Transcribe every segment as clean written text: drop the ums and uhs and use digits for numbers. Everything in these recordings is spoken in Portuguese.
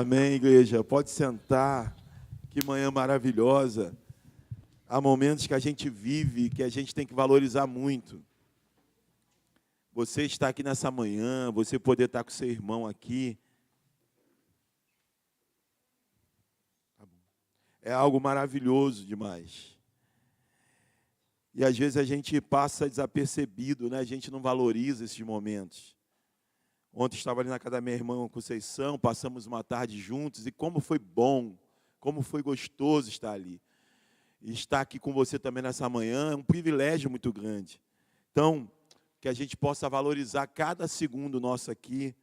Amém, igreja. Pode sentar. Que manhã maravilhosa. Há momentos que a gente vive que a gente tem que valorizar muito. Você está aqui nessa manhã, você poder estar com seu irmão aqui, é algo maravilhoso demais. E às vezes a gente passa desapercebido, né? A gente não valoriza esses momentos. Ontem estava ali na casa da minha irmã Conceição, passamos uma tarde juntos e como foi bom, como foi gostoso estar ali. E estar aqui com você também nessa manhã é um privilégio muito grande. Então, que a gente possa valorizar cada segundo nosso aqui,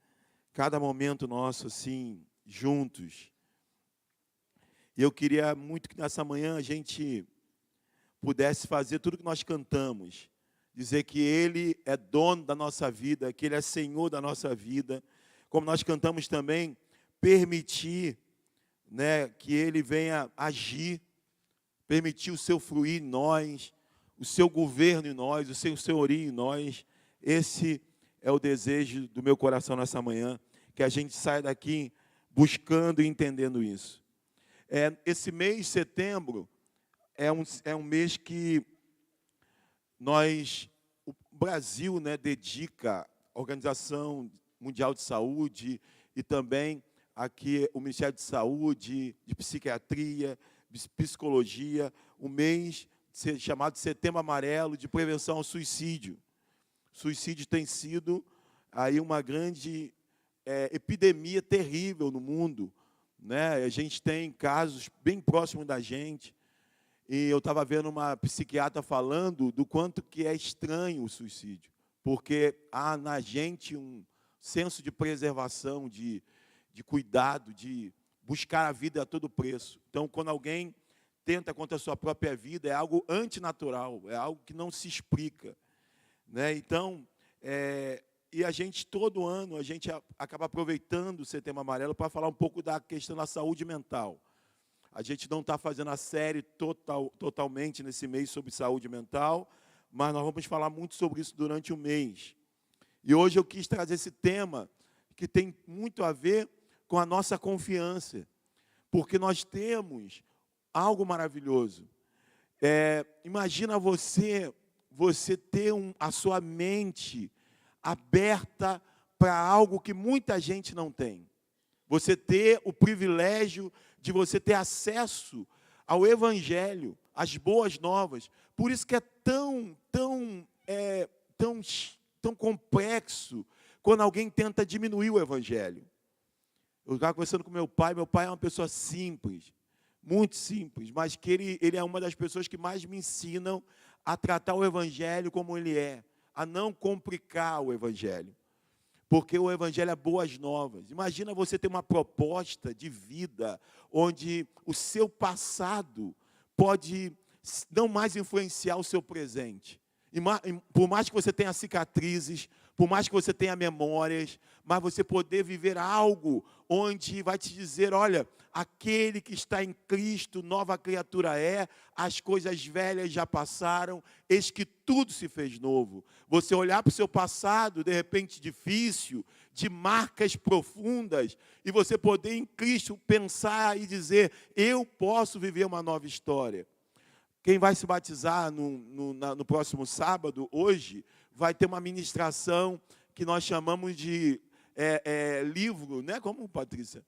cada momento nosso assim, juntos. E eu queria muito que nessa manhã a gente pudesse fazer tudo que nós cantamos. Dizer que Ele é dono da nossa vida, que Ele é Senhor da nossa vida. Como nós cantamos também, permitir, né, que Ele venha agir, permitir o seu fluir em nós, o seu governo em nós, o seu senhorio em nós. Esse é o desejo do meu coração nessa manhã, que a gente saia daqui buscando e entendendo isso. Esse mês de setembro é um mês que o Brasil, né, dedica a Organização Mundial de Saúde e também aqui o Ministério de Saúde, de Psiquiatria, de Psicologia, o mês chamado de Setembro Amarelo de Prevenção ao Suicídio. Suicídio tem sido aí uma grande epidemia terrível no mundo, né? A gente tem casos bem próximos da gente. E eu estava vendo uma psiquiatra falando do quanto que é estranho o suicídio, porque há na gente um senso de preservação, de cuidado, de buscar a vida a todo preço. Então, quando alguém tenta contra a sua própria vida, é algo antinatural, é algo que não se explica, né? Então, e a gente, todo ano, a gente acaba aproveitando o Setembro Amarelo para falar um pouco da questão da saúde mental. A gente não está fazendo a série totalmente nesse mês sobre saúde mental, mas nós vamos falar muito sobre isso durante o mês. E hoje eu quis trazer esse tema que tem muito a ver com a nossa confiança, porque nós temos algo maravilhoso. Imagina você ter a sua mente aberta para algo que muita gente não tem. Você ter o privilégio de você ter acesso ao Evangelho, às boas novas. Por isso que é tão complexo quando alguém tenta diminuir o Evangelho. Eu estava conversando com meu pai é uma pessoa simples, muito simples, mas que ele é uma das pessoas que mais me ensinam a tratar o Evangelho como ele é, a não complicar o Evangelho. Porque o Evangelho é boas novas. Imagina você ter uma proposta de vida onde o seu passado pode não mais influenciar o seu presente. Por mais que você tenha cicatrizes, por mais que você tenha memórias, mas você poder viver algo onde vai te dizer, olha, aquele que está em Cristo, nova criatura é, as coisas velhas já passaram, eis que tudo se fez novo. Você olhar para o seu passado, de repente difícil, de marcas profundas, e você poder em Cristo pensar e dizer, eu posso viver uma nova história. Quem vai se batizar no próximo sábado, hoje, vai ter uma ministração que nós chamamos de livro, né? Como, Patrícia?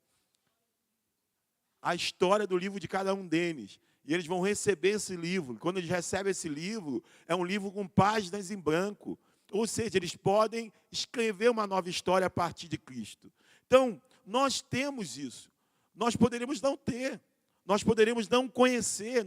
A história do livro de cada um deles. E eles vão receber esse livro. Quando eles recebem esse livro, é um livro com páginas em branco. Ou seja, eles podem escrever uma nova história a partir de Cristo. Então, nós temos isso. Nós poderíamos não ter. Nós poderíamos não conhecer,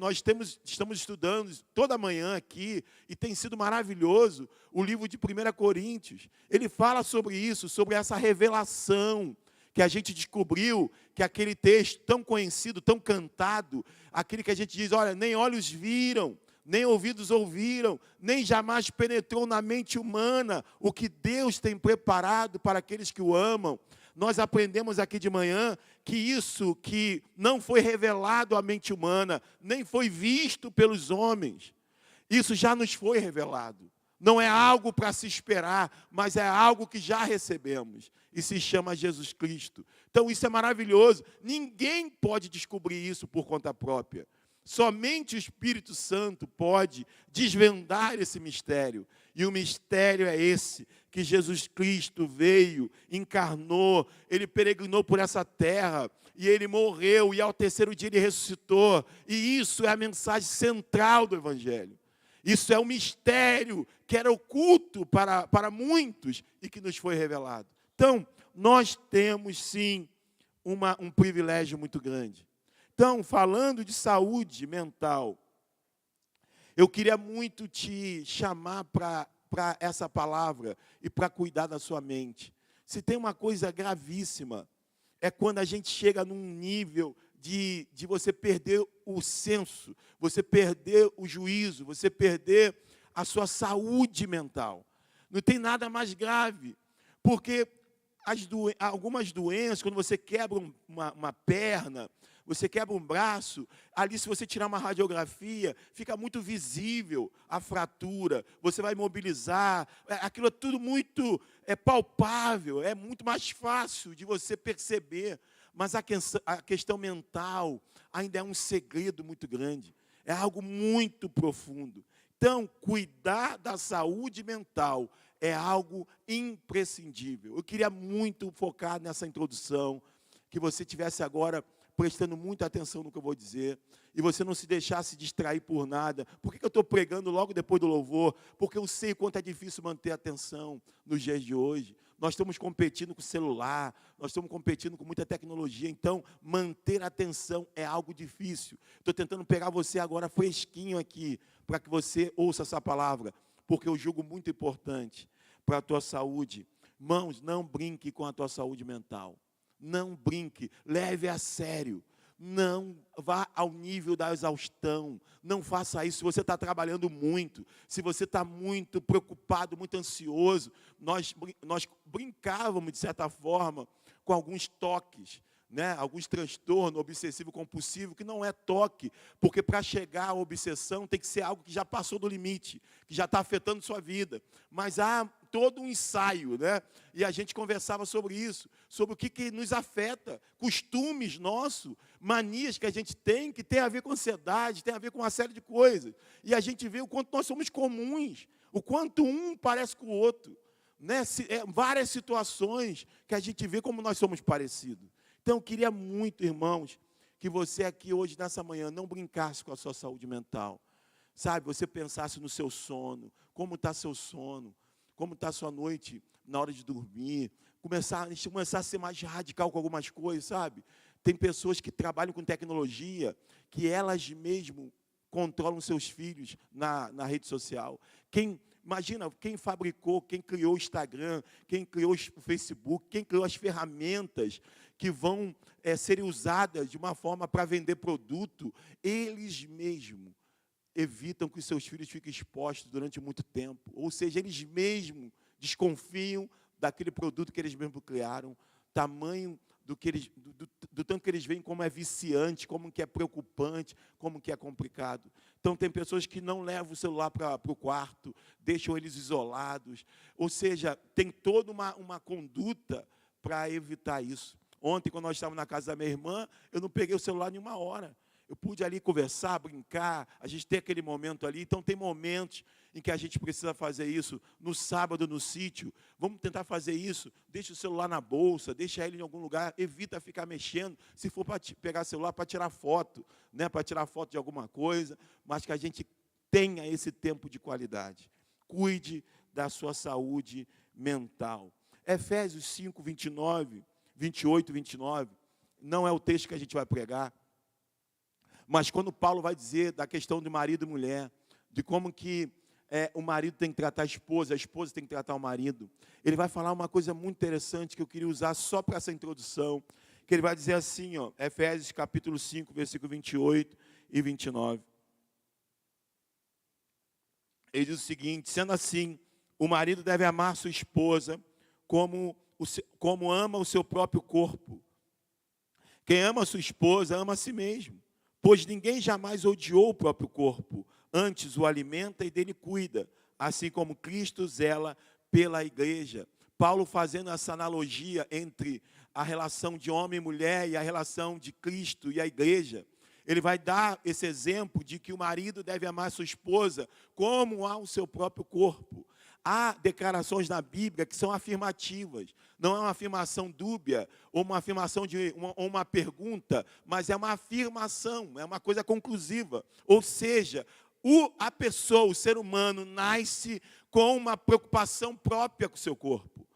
estamos estudando toda manhã aqui, e tem sido maravilhoso, o livro de 1 Coríntios. Ele fala sobre isso, sobre essa revelação, que a gente descobriu, que aquele texto tão conhecido, tão cantado, aquele que a gente diz, olha, nem olhos viram, nem ouvidos ouviram, nem jamais penetrou na mente humana o que Deus tem preparado para aqueles que o amam. Nós aprendemos aqui de manhã que isso que não foi revelado à mente humana, nem foi visto pelos homens, isso já nos foi revelado. Não é algo para se esperar, mas é algo que já recebemos. E se chama Jesus Cristo. Então isso é maravilhoso. Ninguém pode descobrir isso por conta própria. Somente o Espírito Santo pode desvendar esse mistério. E o mistério é esse, que Jesus Cristo veio, encarnou, Ele peregrinou por essa terra, e Ele morreu, e ao terceiro dia Ele ressuscitou. E isso é a mensagem central do Evangelho. Isso é um mistério que era oculto para muitos e que nos foi revelado. Então, nós temos sim um privilégio muito grande. Então, falando de saúde mental, eu queria muito te chamar para essa palavra e para cuidar da sua mente. Se tem uma coisa gravíssima, é quando a gente chega num nível de você perder o senso, você perder o juízo, você perder a sua saúde mental. Não tem nada mais grave, porque algumas doenças, quando você quebra uma perna, você quebra um braço, ali se você tirar uma radiografia, fica muito visível a fratura, você vai mobilizar, aquilo é tudo muito palpável, é muito mais fácil de você perceber, mas a questão mental ainda é um segredo muito grande, é algo muito profundo. Então, cuidar da saúde mental é algo imprescindível. Eu queria muito focar nessa introdução, que você tivesse agora prestando muita atenção no que eu vou dizer, e você não se deixasse distrair por nada. Por que eu estou pregando logo depois do louvor? Porque eu sei quanto é difícil manter a atenção nos dias de hoje. Nós estamos competindo com o celular, nós estamos competindo com muita tecnologia, então manter a atenção é algo difícil. Estou tentando pegar você agora fresquinho aqui, para que você ouça essa palavra, porque eu julgo muito importante para a tua saúde. Irmãos, não brinque com a tua saúde mental. Não brinque, leve a sério. Não vá ao nível da exaustão. Não faça isso se você está trabalhando muito, se você está muito preocupado, muito ansioso. Nós brincávamos, de certa forma, com alguns toques, né? Alguns transtornos obsessivo-compulsivo, que não é toque, porque para chegar à obsessão tem que ser algo que já passou do limite, que já está afetando sua vida. Mas há todo um ensaio, né? E a gente conversava sobre isso, sobre o que nos afeta, costumes nossos, manias que a gente tem, que tem a ver com ansiedade, tem a ver com uma série de coisas. E a gente vê o quanto nós somos comuns, o quanto um parece com o outro, né? Várias situações que a gente vê como nós somos parecidos. Então, eu queria muito, irmãos, que você aqui hoje, nessa manhã, não brincasse com a sua saúde mental. Sabe, você pensasse no seu sono, como está seu sono, como está a sua noite na hora de dormir, começar a ser mais radical com algumas coisas, sabe? Tem pessoas que trabalham com tecnologia, que elas mesmo controlam seus filhos na rede social. Imagina, quem fabricou, quem criou o Instagram, quem criou o Facebook, quem criou as ferramentas que vão serem usadas de uma forma para vender produto, eles mesmos evitam que os seus filhos fiquem expostos durante muito tempo. Ou seja, eles mesmos desconfiam daquele produto que eles mesmos criaram, tamanho do tanto que eles veem como é viciante, como que é preocupante, como que é complicado. Então, tem pessoas que não levam o celular para o quarto, deixam eles isolados. Ou seja, tem toda uma conduta para evitar isso. Ontem, quando nós estávamos na casa da minha irmã, eu não peguei o celular nenhuma hora. Eu pude ali conversar, brincar, a gente tem aquele momento ali. Então, tem momentos em que a gente precisa fazer isso. No sábado, no sítio, vamos tentar fazer isso. Deixa o celular na bolsa, deixa ele em algum lugar, evita ficar mexendo. Se for para pegar o celular, para tirar foto, né? Para tirar foto de alguma coisa, mas que a gente tenha esse tempo de qualidade. Cuide da sua saúde mental. Efésios 5, 28, 29, não é o texto que a gente vai pregar, mas quando Paulo vai dizer da questão de marido e mulher, de como que o marido tem que tratar a esposa tem que tratar o marido, ele vai falar uma coisa muito interessante que eu queria usar só para essa introdução, que ele vai dizer assim, ó, Efésios capítulo 5, versículo 28 e 29. Ele diz o seguinte: sendo assim, o marido deve amar sua esposa como ama o seu próprio corpo. Quem ama a sua esposa, ama a si mesmo. Pois ninguém jamais odiou o próprio corpo, antes o alimenta e dele cuida, assim como Cristo zela pela igreja. Paulo fazendo essa analogia entre a relação de homem e mulher e a relação de Cristo e a igreja. Ele vai dar esse exemplo de que o marido deve amar sua esposa como ao seu próprio corpo. Há declarações na Bíblia que são afirmativas. Não é uma afirmação dúbia ou uma afirmação de uma pergunta, mas é uma afirmação, é uma coisa conclusiva. Ou seja, a pessoa, o ser humano, nasce com uma preocupação própria com o seu corpo.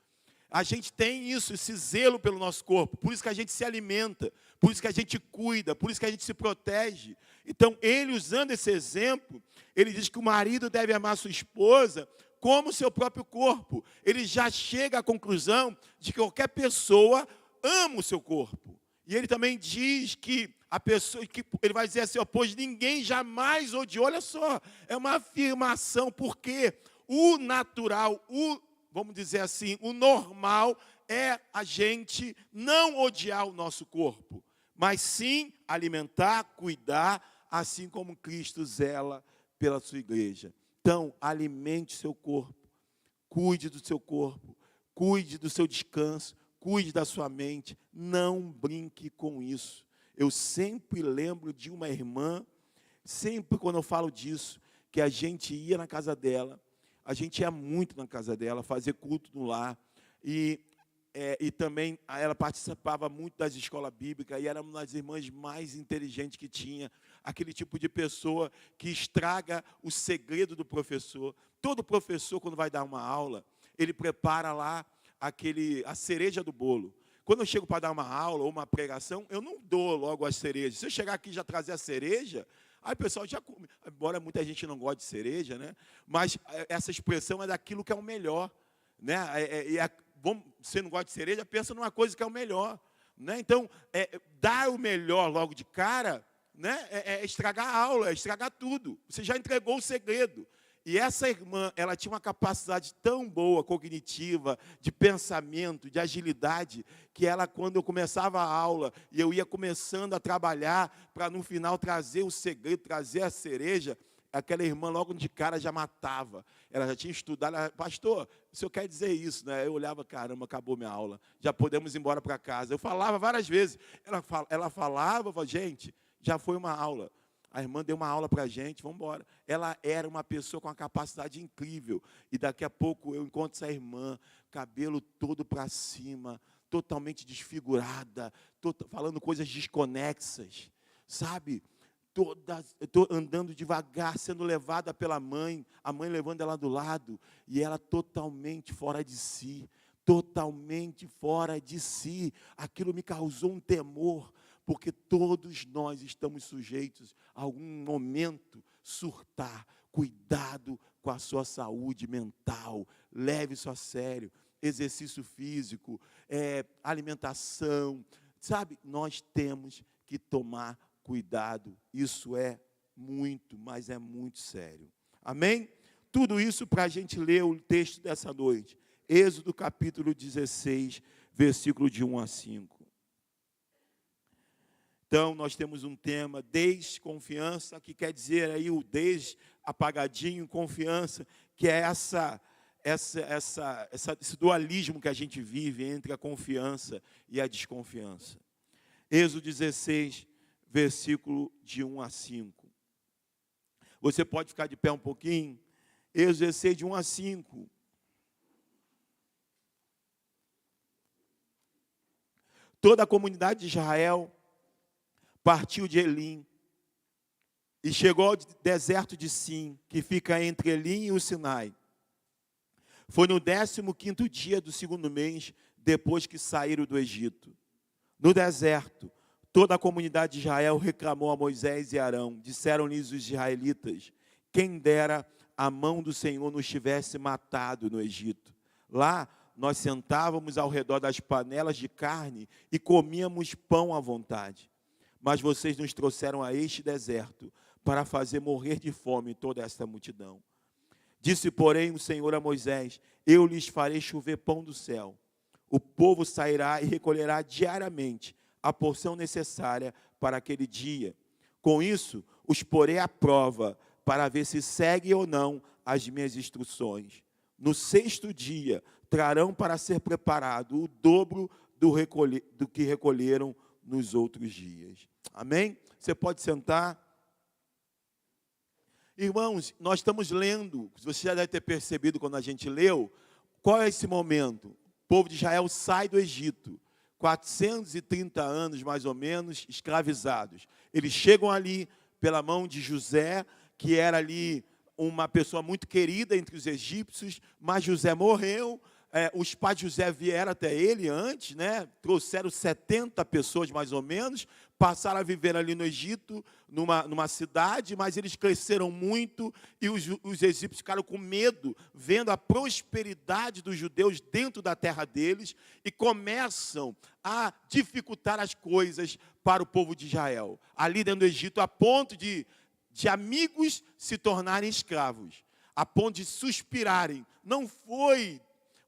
A gente tem isso, esse zelo pelo nosso corpo, por isso que a gente se alimenta, por isso que a gente cuida, por isso que a gente se protege. Então, ele usando esse exemplo, ele diz que o marido deve amar sua esposa como o seu próprio corpo. Ele já chega à conclusão de que qualquer pessoa ama o seu corpo. E ele também diz que a pessoa, que ele vai dizer assim, pois ninguém jamais odiou. Olha só, é uma afirmação, porque o natural, vamos dizer assim, o normal é a gente não odiar o nosso corpo, mas sim alimentar, cuidar, assim como Cristo zela pela sua igreja. Então, alimente seu corpo, cuide do seu corpo, cuide do seu descanso, cuide da sua mente, não brinque com isso. Eu sempre lembro de uma irmã, sempre quando eu falo disso, que a gente ia na casa dela, a gente ia muito na casa dela, fazer culto no lar, e também ela participava muito das escolas bíblicas, e era uma das irmãs mais inteligentes que tinha, aquele tipo de pessoa que estraga o segredo do professor. Todo professor, quando vai dar uma aula, ele prepara lá a cereja do bolo. Quando eu chego para dar uma aula ou uma pregação, eu não dou logo as cerejas. Se eu chegar aqui e já trazer a cereja, aí o pessoal já come. Embora muita gente não goste de cereja, né? Mas essa expressão é daquilo que é o melhor, né? Você não gosta de cereja, pensa numa coisa que é o melhor, né? Então, dar o melhor logo de cara, né? É estragar a aula, é estragar tudo. Você já entregou o segredo. E essa irmã, ela tinha uma capacidade tão boa, cognitiva, de pensamento, de agilidade, que ela, quando eu começava a aula, e eu ia começando a trabalhar, para no final trazer o segredo, trazer a cereja, aquela irmã logo de cara já matava. Ela já tinha estudado, pastor, o senhor quer dizer isso, né? Eu olhava, caramba, acabou minha aula, já podemos ir embora para casa. Eu falava várias vezes, ela falava, gente, já foi uma aula. A irmã deu uma aula para a gente, vamos embora. Ela era uma pessoa com uma capacidade incrível. E daqui a pouco eu encontro essa irmã, cabelo todo para cima, totalmente desfigurada, falando coisas desconexas, sabe? Andando devagar, sendo levada pela mãe, a mãe levando ela do lado, e ela totalmente fora de si, totalmente fora de si. Aquilo me causou um temor, porque todos nós estamos sujeitos a algum momento surtar. Cuidado com a sua saúde mental, leve isso a sério. Exercício físico, alimentação, sabe? Nós temos que tomar cuidado. Isso é muito, mas é muito sério. Amém? Tudo isso para a gente ler o texto dessa noite. Êxodo capítulo 16, versículo de 1 a 5. Então, nós temos um tema, desconfiança, que quer dizer aí o apagadinho, confiança, que é esse dualismo que a gente vive entre a confiança e a desconfiança. Êxodo 16, versículo de 1 a 5. Você pode ficar de pé um pouquinho? Êxodo 16, de 1 a 5. Toda a comunidade de Israel partiu de Elim e chegou ao deserto de Sim, que fica entre Elim e o Sinai. Foi no 15º dia do 2º mês, depois que saíram do Egito. No deserto, toda a comunidade de Israel reclamou a Moisés e Arão. Disseram-lhes os israelitas: quem dera a mão do Senhor nos tivesse matado no Egito. Lá nós sentávamos ao redor das panelas de carne e comíamos pão à vontade. Mas vocês nos trouxeram a este deserto para fazer morrer de fome toda esta multidão. Disse, porém, o Senhor a Moisés: eu lhes farei chover pão do céu. O povo sairá e recolherá diariamente a porção necessária para aquele dia. Com isso, os porei à prova, para ver se seguem ou não as minhas instruções. No 6º dia, trarão para ser preparado o dobro do que recolheram nos outros dias. Amém? Você pode sentar. Irmãos, nós estamos lendo, você já deve ter percebido quando a gente leu, qual é esse momento? O povo de Israel sai do Egito, 430 anos mais ou menos, escravizados. Eles chegam ali pela mão de José, que era ali uma pessoa muito querida entre os egípcios, mas José morreu. Os pais de José vieram até ele antes, né? Trouxeram 70 pessoas mais ou menos, passaram a viver ali no Egito, numa cidade, mas eles cresceram muito e os egípcios ficaram com medo, vendo a prosperidade dos judeus dentro da terra deles e começam a dificultar as coisas para o povo de Israel, ali dentro do Egito, a ponto de amigos se tornarem escravos, a ponto de suspirarem. Não foi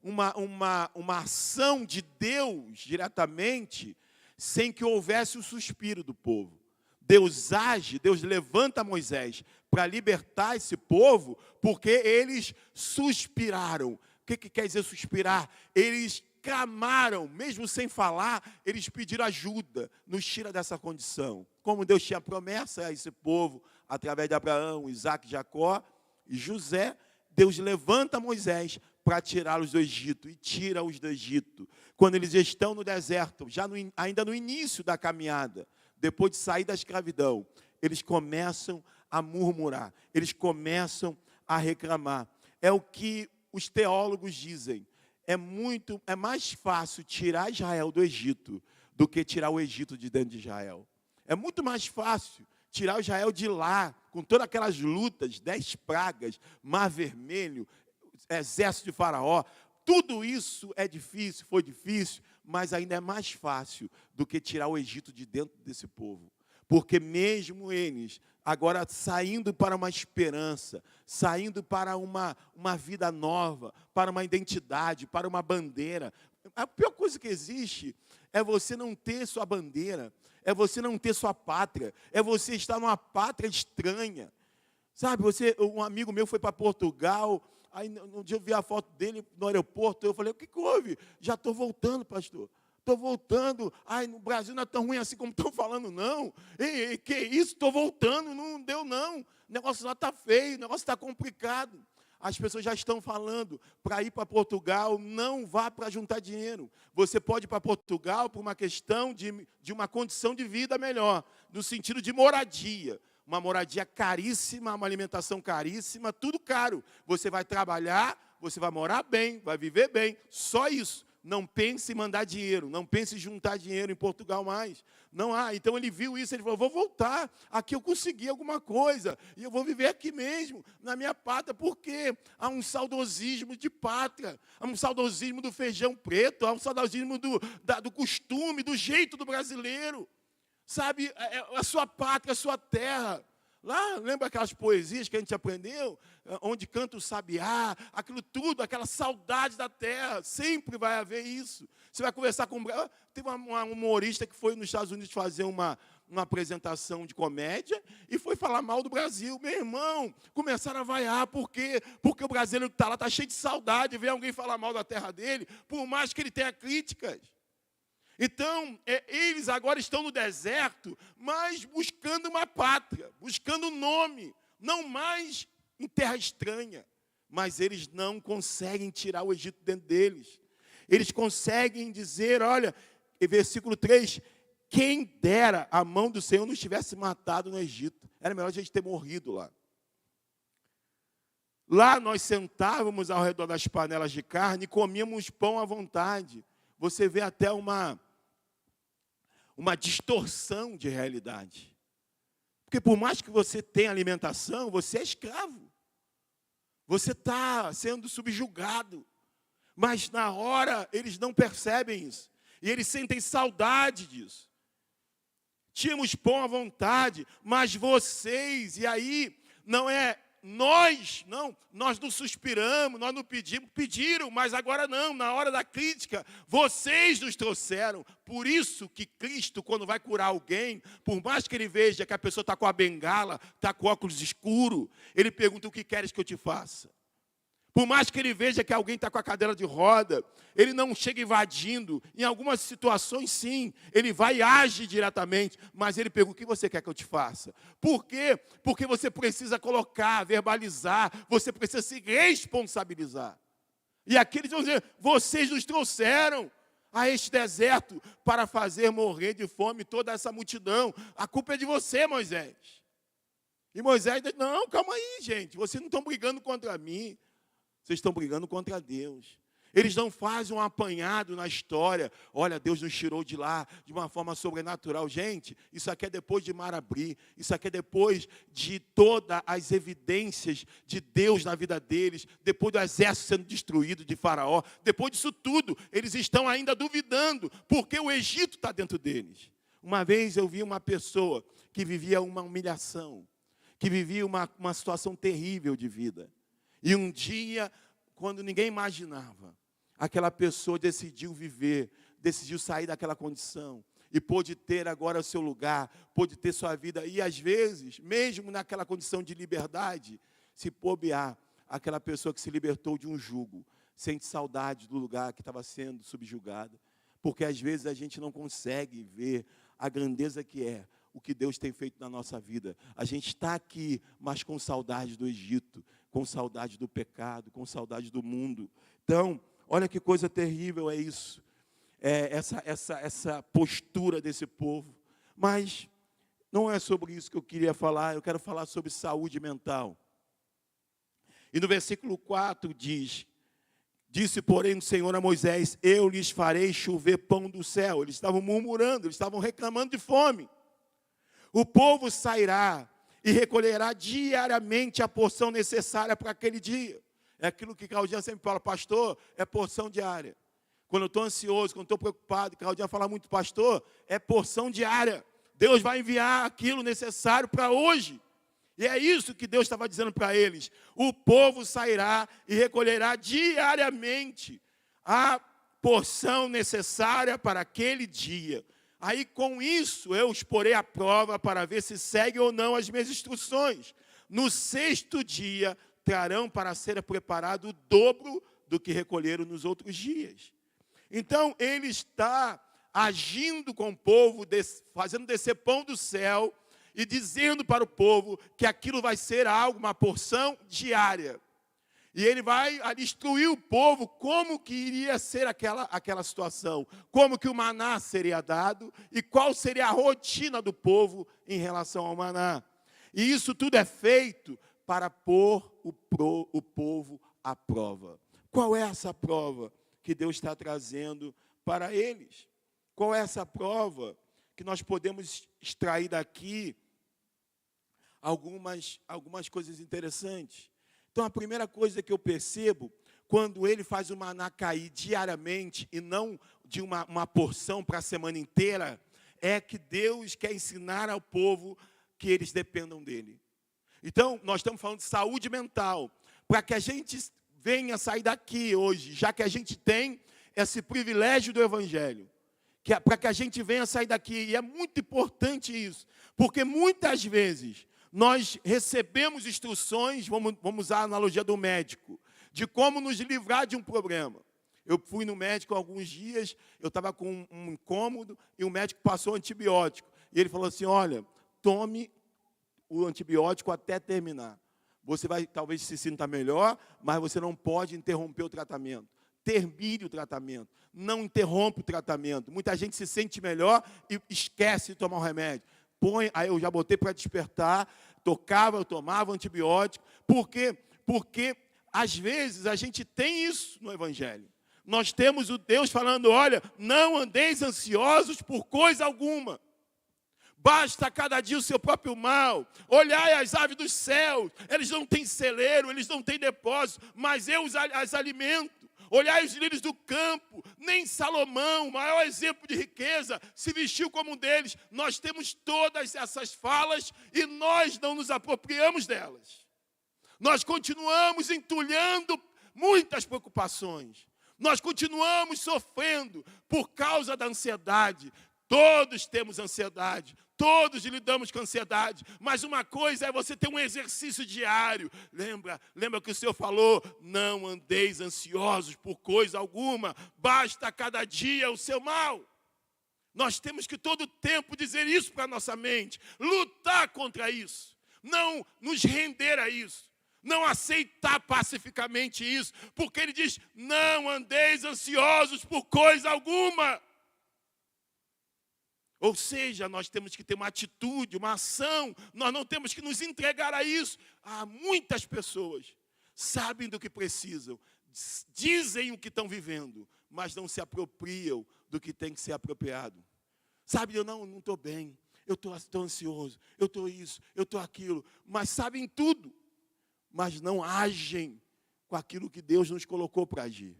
uma ação de Deus diretamente, sem que houvesse o suspiro do povo. Deus age, Deus levanta Moisés para libertar esse povo, porque eles suspiraram. O que quer dizer suspirar? Eles clamaram, mesmo sem falar, eles pediram ajuda, nos tira dessa condição. Como Deus tinha promessa a esse povo, através de Abraão, Isaac, Jacó e José, Deus levanta Moisés para tirá-los do Egito, e tira-os do Egito. Quando eles estão no deserto, ainda no início da caminhada, depois de sair da escravidão, eles começam a murmurar, eles começam a reclamar. É o que os teólogos dizem. É mais fácil tirar Israel do Egito do que tirar o Egito de dentro de Israel. É muito mais fácil tirar Israel de lá, com todas aquelas lutas, 10 pragas, Mar Vermelho, exército de Faraó. Tudo isso é difícil, foi difícil, mas ainda é mais fácil do que tirar o Egito de dentro desse povo. Porque mesmo eles, agora saindo para uma esperança, saindo para uma vida nova, para uma identidade, para uma bandeira. A pior coisa que existe é você não ter sua bandeira, é você não ter sua pátria, é você estar numa pátria estranha. Sabe, um amigo meu foi para Portugal, aí um dia eu vi a foto dele no aeroporto, eu falei, o que houve? Já estou voltando, pastor. Estou voltando. Ai, no Brasil não é tão ruim assim como estão falando, não. Ei, que isso? Estou voltando, não deu, não. O negócio lá está feio, o negócio está complicado. As pessoas já estão falando, para ir para Portugal, não vá para juntar dinheiro. Você pode ir para Portugal por uma questão de uma condição de vida melhor, no sentido de moradia. Uma moradia caríssima, uma alimentação caríssima, tudo caro. Você vai trabalhar, você vai morar bem, vai viver bem, só isso. Não pense em mandar dinheiro, não pense em juntar dinheiro em Portugal mais. Não há. Então ele viu isso, ele falou, vou voltar, aqui eu consegui alguma coisa, e eu vou viver aqui mesmo, na minha pátria, porque há um saudosismo de pátria, há um saudosismo do feijão preto, há um saudosismo do costume, do jeito do brasileiro. Sabe, a sua pátria, a sua terra. Lá, lembra aquelas poesias que a gente aprendeu? Onde canta o sabiá, aquilo tudo, aquela saudade da terra. Sempre vai haver isso. Você vai conversar com... Teve uma humorista que foi nos Estados Unidos fazer uma apresentação de comédia e foi falar mal do Brasil. Meu irmão, começaram a vaiar. Por quê? Porque o brasileiro que está lá está cheio de saudade. Vê alguém falar mal da terra dele, por mais que ele tenha críticas. Então, eles agora estão no deserto, mas buscando uma pátria, buscando um nome, não mais em terra estranha. Mas eles não conseguem tirar o Egito dentro deles. Eles conseguem dizer, olha, versículo 3, quem dera a mão do Senhor nos tivesse matado no Egito. Era melhor a gente ter morrido lá. Lá nós sentávamos ao redor das panelas de carne e comíamos pão à vontade. Você vê até uma distorção de realidade. Porque por mais que você tenha alimentação, você é escravo. Você está sendo subjugado. Mas na hora, eles não percebem isso. E eles sentem saudade disso. Tínhamos pão à vontade, mas vocês, e aí, não é nós não suspiramos, nós não pedimos, pediram, mas agora não, na hora da crítica, vocês nos trouxeram. Por isso que Cristo, quando vai curar alguém, por mais que ele veja que a pessoa está com a bengala, está com óculos escuro, ele pergunta: o que queres que eu te faça? Por mais que ele veja que alguém está com a cadeira de roda, ele não chega invadindo. Em algumas situações, sim, ele vai e age diretamente. Mas ele pergunta: o que você quer que eu te faça? Por quê? Porque você precisa colocar, verbalizar, você precisa se responsabilizar. E aqui eles vão dizer: vocês nos trouxeram a este deserto para fazer morrer de fome toda essa multidão. A culpa é de você, Moisés. E Moisés diz: não, calma aí, gente, vocês não estão brigando contra mim. Vocês estão brigando contra Deus. Eles não fazem um apanhado na história. Olha, Deus nos tirou de lá de uma forma sobrenatural. Gente, isso aqui é depois de mar abrir. Isso aqui é depois de todas as evidências de Deus na vida deles. Depois do exército sendo destruído de Faraó. Depois disso tudo, eles estão ainda duvidando. Porque o Egito está dentro deles. Uma vez eu vi uma pessoa que vivia uma humilhação. Que vivia uma situação terrível de vida. E um dia, quando ninguém imaginava, aquela pessoa decidiu viver, decidiu sair daquela condição e pôde ter agora o seu lugar, pôde ter sua vida. E às vezes, mesmo naquela condição de liberdade, se bobear, aquela pessoa que se libertou de um jugo, sente saudade do lugar que estava sendo subjugada, porque às vezes a gente não consegue ver a grandeza que é o que Deus tem feito na nossa vida. A gente está aqui, mas com saudade do Egito, com saudade do pecado, com saudade do mundo. Então, olha que coisa terrível é isso, essa postura desse povo. Mas não é sobre isso que eu queria falar, eu quero falar sobre saúde mental. E no versículo 4 diz: disse, porém, o Senhor a Moisés: eu lhes farei chover pão do céu. Eles estavam murmurando, eles estavam reclamando de fome. O povo sairá e recolherá diariamente a porção necessária para aquele dia. É aquilo que Claudinha sempre fala: pastor, é porção diária. Quando eu estou ansioso, quando estou preocupado, Claudinha fala muito: pastor, é porção diária. Deus vai enviar aquilo necessário para hoje. E é isso que Deus estava dizendo para eles. O povo sairá e recolherá diariamente a porção necessária para aquele dia. Aí, com isso, eu os porei à prova para ver se seguem ou não as minhas instruções. No sexto dia, trarão para ser preparado o dobro do que recolheram nos outros dias. Então, ele está agindo com o povo, fazendo descer pão do céu e dizendo para o povo que aquilo vai ser algo, uma porção diária. E ele vai instruir o povo como que iria ser aquela situação, como que o maná seria dado e qual seria a rotina do povo em relação ao maná. E isso tudo é feito para pôr o povo à prova. Qual é essa prova que Deus está trazendo para eles? Qual é essa prova que nós podemos extrair daqui algumas coisas interessantes? Então, a primeira coisa que eu percebo, quando ele faz o maná cair diariamente e não de uma porção para a semana inteira, é que Deus quer ensinar ao povo que eles dependam dele. Então, nós estamos falando de saúde mental, para que a gente venha sair daqui hoje, já que a gente tem esse privilégio do Evangelho, para que a gente venha sair daqui, e é muito importante isso, porque muitas vezes nós recebemos instruções, vamos usar a analogia do médico, de como nos livrar de um problema. Eu fui no médico há alguns dias, eu estava com um incômodo, e o médico passou antibiótico. E ele falou assim: olha, tome o antibiótico até terminar. Você vai, talvez se sinta melhor, mas você não pode interromper o tratamento. Termine o tratamento, não interrompa o tratamento. Muita gente se sente melhor e esquece de tomar o remédio. Aí eu já botei para despertar, eu tomava antibiótico. Por quê? Porque, às vezes, a gente tem isso no Evangelho. Nós temos o Deus falando: olha, não andeis ansiosos por coisa alguma. Basta cada dia o seu próprio mal. Olhai as aves dos céus, eles não têm celeiro, eles não têm depósito, mas eu as alimento. Olhai os lírios do campo, nem Salomão, o maior exemplo de riqueza, se vestiu como um deles. Nós temos todas essas falas e nós não nos apropriamos delas. Nós continuamos entulhando muitas preocupações. Nós continuamos sofrendo por causa da ansiedade. Todos temos ansiedade, todos lidamos com ansiedade, mas uma coisa é você ter um exercício diário. Lembra que o Senhor falou, não andeis ansiosos por coisa alguma, basta cada dia o seu mal. Nós temos que todo tempo dizer isso para a nossa mente, lutar contra isso, não nos render a isso, não aceitar pacificamente isso, porque ele diz, não andeis ansiosos por coisa alguma. Ou seja, nós temos que ter uma atitude, uma ação, nós não temos que nos entregar a isso. Há muitas pessoas sabem do que precisam, dizem o que estão vivendo, mas não se apropriam do que tem que ser apropriado. Sabe, eu não estou bem, eu estou ansioso, eu estou isso, eu estou aquilo, mas sabem tudo, mas não agem com aquilo que Deus nos colocou para agir,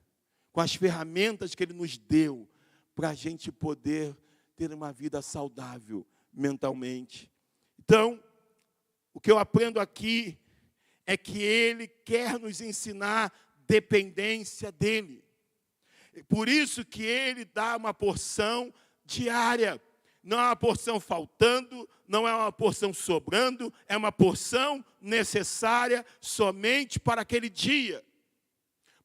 com as ferramentas que Ele nos deu, para a gente poder ter uma vida saudável mentalmente. Então, o que eu aprendo aqui é que Ele quer nos ensinar dependência dEle. Por isso que Ele dá uma porção diária. Não é uma porção faltando, não é uma porção sobrando, é uma porção necessária somente para aquele dia.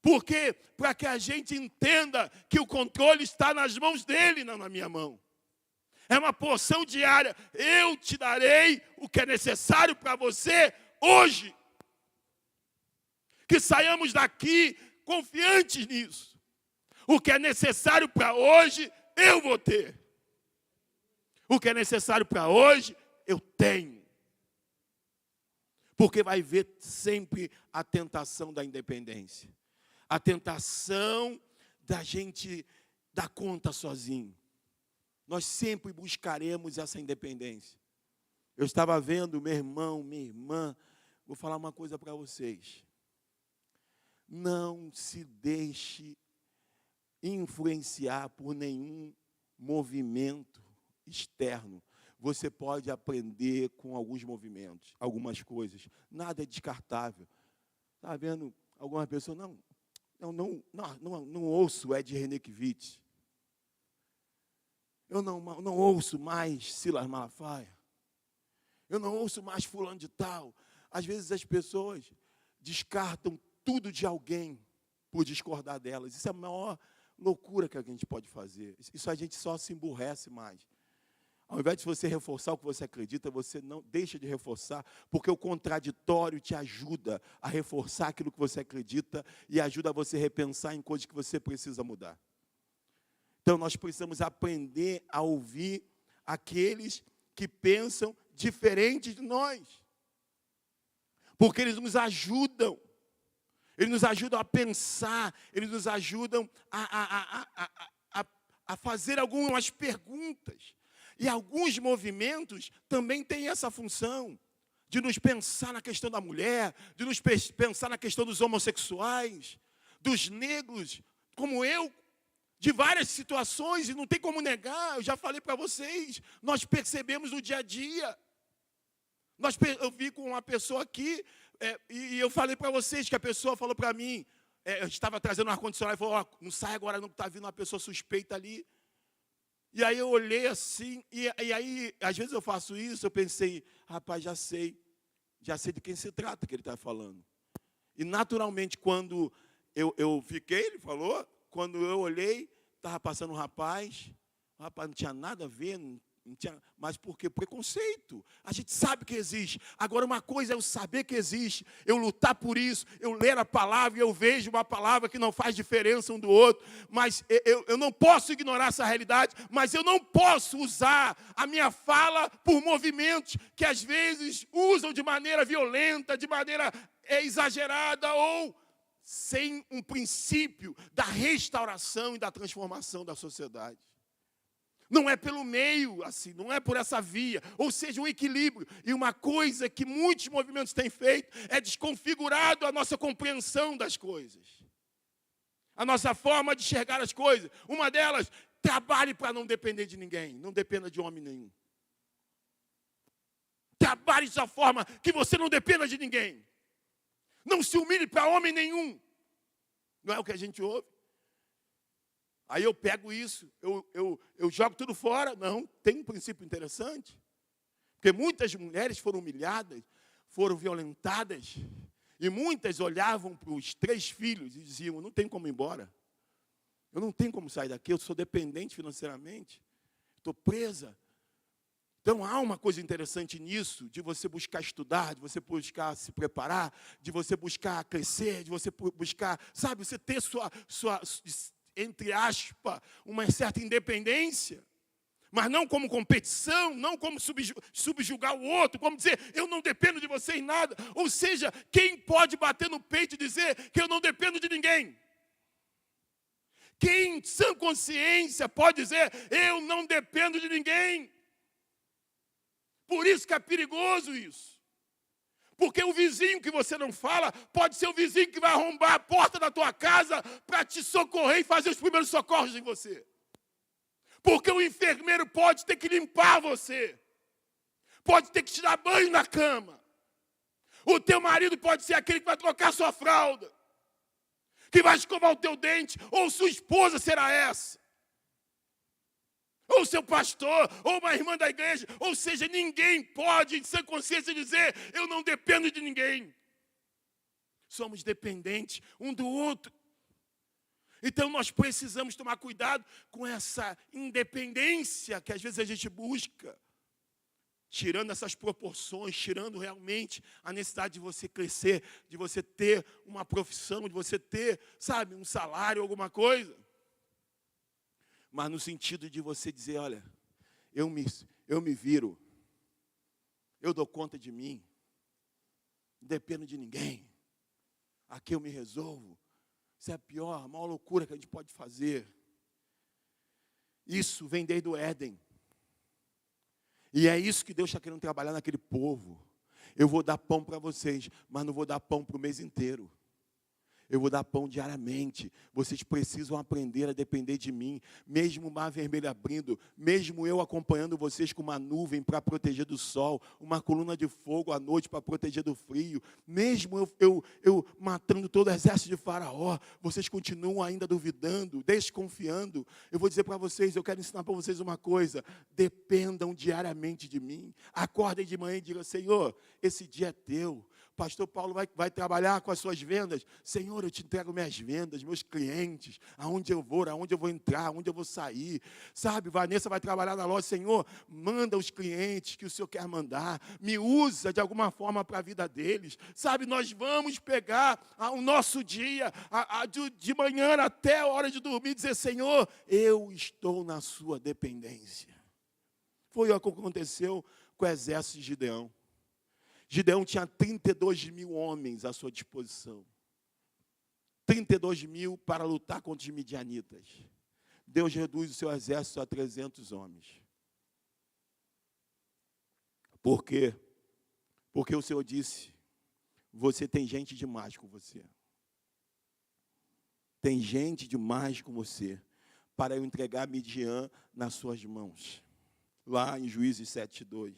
Por quê? Para que a gente entenda que o controle está nas mãos dEle, não na minha mão. É uma porção diária. Eu te darei o que é necessário para você hoje. Que saiamos daqui confiantes nisso. O que é necessário para hoje, eu vou ter. O que é necessário para hoje, eu tenho. Porque vai haver sempre a tentação da independência. A tentação da gente dar conta sozinho. Nós sempre buscaremos essa independência. Eu estava vendo meu irmão, minha irmã, vou falar uma coisa para vocês. Não se deixe influenciar por nenhum movimento externo. Você pode aprender com alguns movimentos, algumas coisas. Nada é descartável. Está vendo alguma pessoa? Não ouço Ed Renekiewicz. Eu não ouço mais Silas Malafaia. Eu não ouço mais fulano de tal. Às vezes as pessoas descartam tudo de alguém por discordar delas. Isso é a maior loucura que a gente pode fazer. Isso a gente só se emburrece mais. Ao invés de você reforçar o que você acredita, você não deixa de reforçar, porque o contraditório te ajuda a reforçar aquilo que você acredita e ajuda você a repensar em coisas que você precisa mudar. Então, nós precisamos aprender a ouvir aqueles que pensam diferente de nós. Porque eles nos ajudam. Eles nos ajudam a pensar. Eles nos ajudam a fazer algumas perguntas. E alguns movimentos também têm essa função. De nos pensar na questão da mulher. De nos pensar na questão dos homossexuais. Dos negros, como eu. De várias situações, e não tem como negar, eu já falei para vocês, nós percebemos no dia a dia. Eu vi com uma pessoa aqui, e eu falei para vocês que a pessoa falou para mim, eu estava trazendo um ar-condicionado, e falou, não sai agora não, que está vindo uma pessoa suspeita ali. E aí eu olhei assim, e aí, às vezes eu faço isso, eu pensei, rapaz, já sei de quem se trata que ele está falando. E naturalmente, quando eu fiquei, ele falou, quando eu olhei, estava passando um rapaz, o rapaz não tinha nada a ver, não tinha, mas por quê? Preconceito. A gente sabe que existe. Agora, uma coisa é eu saber que existe, eu lutar por isso, eu ler a palavra e eu vejo uma palavra que não faz diferença um do outro, mas eu não posso ignorar essa realidade, mas eu não posso usar a minha fala por movimentos que às vezes usam de maneira violenta, de maneira exagerada ou sem um princípio da restauração e da transformação da sociedade. Não é pelo meio, assim, não é por essa via, ou seja, um equilíbrio. E uma coisa que muitos movimentos têm feito é desconfigurado a nossa compreensão das coisas. A nossa forma de enxergar as coisas. Uma delas, trabalhe para não depender de ninguém, não dependa de homem nenhum. Trabalhe de sua forma que você não dependa de ninguém. Não se humilhe para homem nenhum. Não é o que a gente ouve? Aí eu pego isso, eu jogo tudo fora. Não, tem um princípio interessante. Porque muitas mulheres foram humilhadas, foram violentadas, e muitas olhavam para os 3 filhos e diziam, não tem como ir embora. Eu não tenho como sair daqui, eu sou dependente financeiramente. Estou presa. Então, há uma coisa interessante nisso, de você buscar estudar, de você buscar se preparar, de você buscar crescer, de você buscar, sabe, você ter sua entre aspas, uma certa independência. Mas não como competição, não como subjugar o outro, como dizer, eu não dependo de você em nada. Ou seja, quem pode bater no peito e dizer que eu não dependo de ninguém? Quem, em sã consciência, pode dizer, eu não dependo de ninguém? Por isso que é perigoso isso. Porque o vizinho que você não fala, pode ser o vizinho que vai arrombar a porta da tua casa para te socorrer e fazer os primeiros socorros em você. Porque o enfermeiro pode ter que limpar você. Pode ter que te dar banho na cama. O teu marido pode ser aquele que vai trocar sua fralda. Que vai escovar o teu dente. Ou sua esposa será essa. Ou seu pastor, ou uma irmã da igreja. Ou seja, ninguém pode, em sã consciência, dizer, eu não dependo de ninguém. Somos dependentes um do outro. Então, nós precisamos tomar cuidado com essa independência que às vezes a gente busca, tirando essas proporções, tirando realmente a necessidade de você crescer, de você ter uma profissão, de você ter, sabe, um salário, alguma coisa. Mas no sentido de você dizer, olha, eu me viro, eu dou conta de mim, não dependo de ninguém, aqui eu me resolvo. Isso é a maior loucura que a gente pode fazer. Isso vem desde o Éden. E é isso que Deus está querendo trabalhar naquele povo. Eu vou dar pão para vocês, mas não vou dar pão para o mês inteiro. Eu vou dar pão diariamente. Vocês precisam aprender a depender de mim. Mesmo o mar vermelho abrindo, mesmo eu acompanhando vocês com uma nuvem para proteger do sol, uma coluna de fogo à noite para proteger do frio, mesmo eu matando todo o exército de Faraó, vocês continuam ainda duvidando, desconfiando. Eu vou dizer para vocês, eu quero ensinar para vocês uma coisa: dependam diariamente de mim. Acordem de manhã e digam, Senhor, esse dia é teu. Pastor Paulo vai trabalhar com as suas vendas. Senhor, eu te entrego minhas vendas, meus clientes, aonde eu vou entrar, aonde eu vou sair. Sabe, Vanessa vai trabalhar na loja. Senhor, manda os clientes que o Senhor quer mandar. Me usa de alguma forma para a vida deles. Sabe, nós vamos pegar o nosso dia, de manhã até a hora de dormir, e dizer, Senhor, eu estou na sua dependência. Foi o que aconteceu com o exército de Gideão. Gideão tinha 32 mil homens à sua disposição. 32 mil para lutar contra os midianitas. Deus reduz o seu exército a 300 homens. Por quê? Porque o Senhor disse, você tem gente demais com você. Tem gente demais com você para eu entregar Midian nas suas mãos. Lá em Juízes 7:2.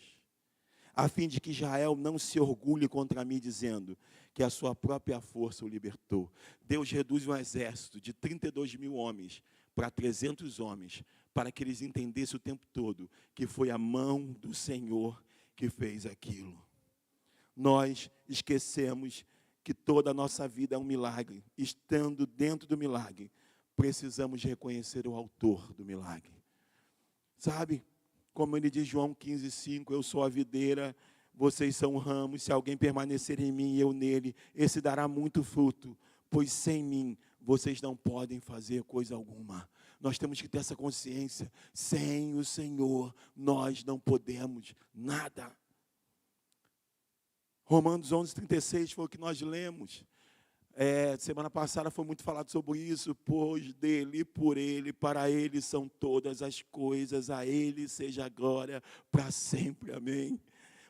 A fim de que Israel não se orgulhe contra mim, dizendo que a sua própria força o libertou. Deus reduz um exército de 32 mil homens para 300 homens, para que eles entendessem o tempo todo que foi a mão do Senhor que fez aquilo. Nós esquecemos que toda a nossa vida é um milagre. Estando dentro do milagre, precisamos reconhecer o autor do milagre. Sabe? Como ele diz, João 15:5, eu sou a videira, vocês são ramos, se alguém permanecer em mim e eu nele, esse dará muito fruto, pois sem mim vocês não podem fazer coisa alguma. Nós temos que ter essa consciência, sem o Senhor nós não podemos nada. Romanos 11:36 foi o que nós lemos. Semana passada foi muito falado sobre isso, pois dele, por ele, para ele são todas as coisas, a ele seja a glória para sempre, amém.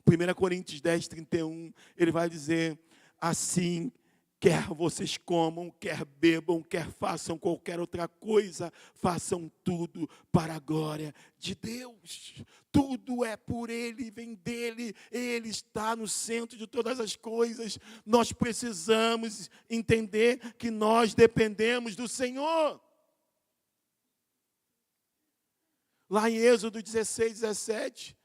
1 Coríntios 10:31, ele vai dizer, assim, quer vocês comam, quer bebam, quer façam qualquer outra coisa, façam tudo para a glória de Deus. Tudo é por Ele, vem dEle, Ele está no centro de todas as coisas. Nós precisamos entender que nós dependemos do Senhor. Lá em Êxodo 16, 17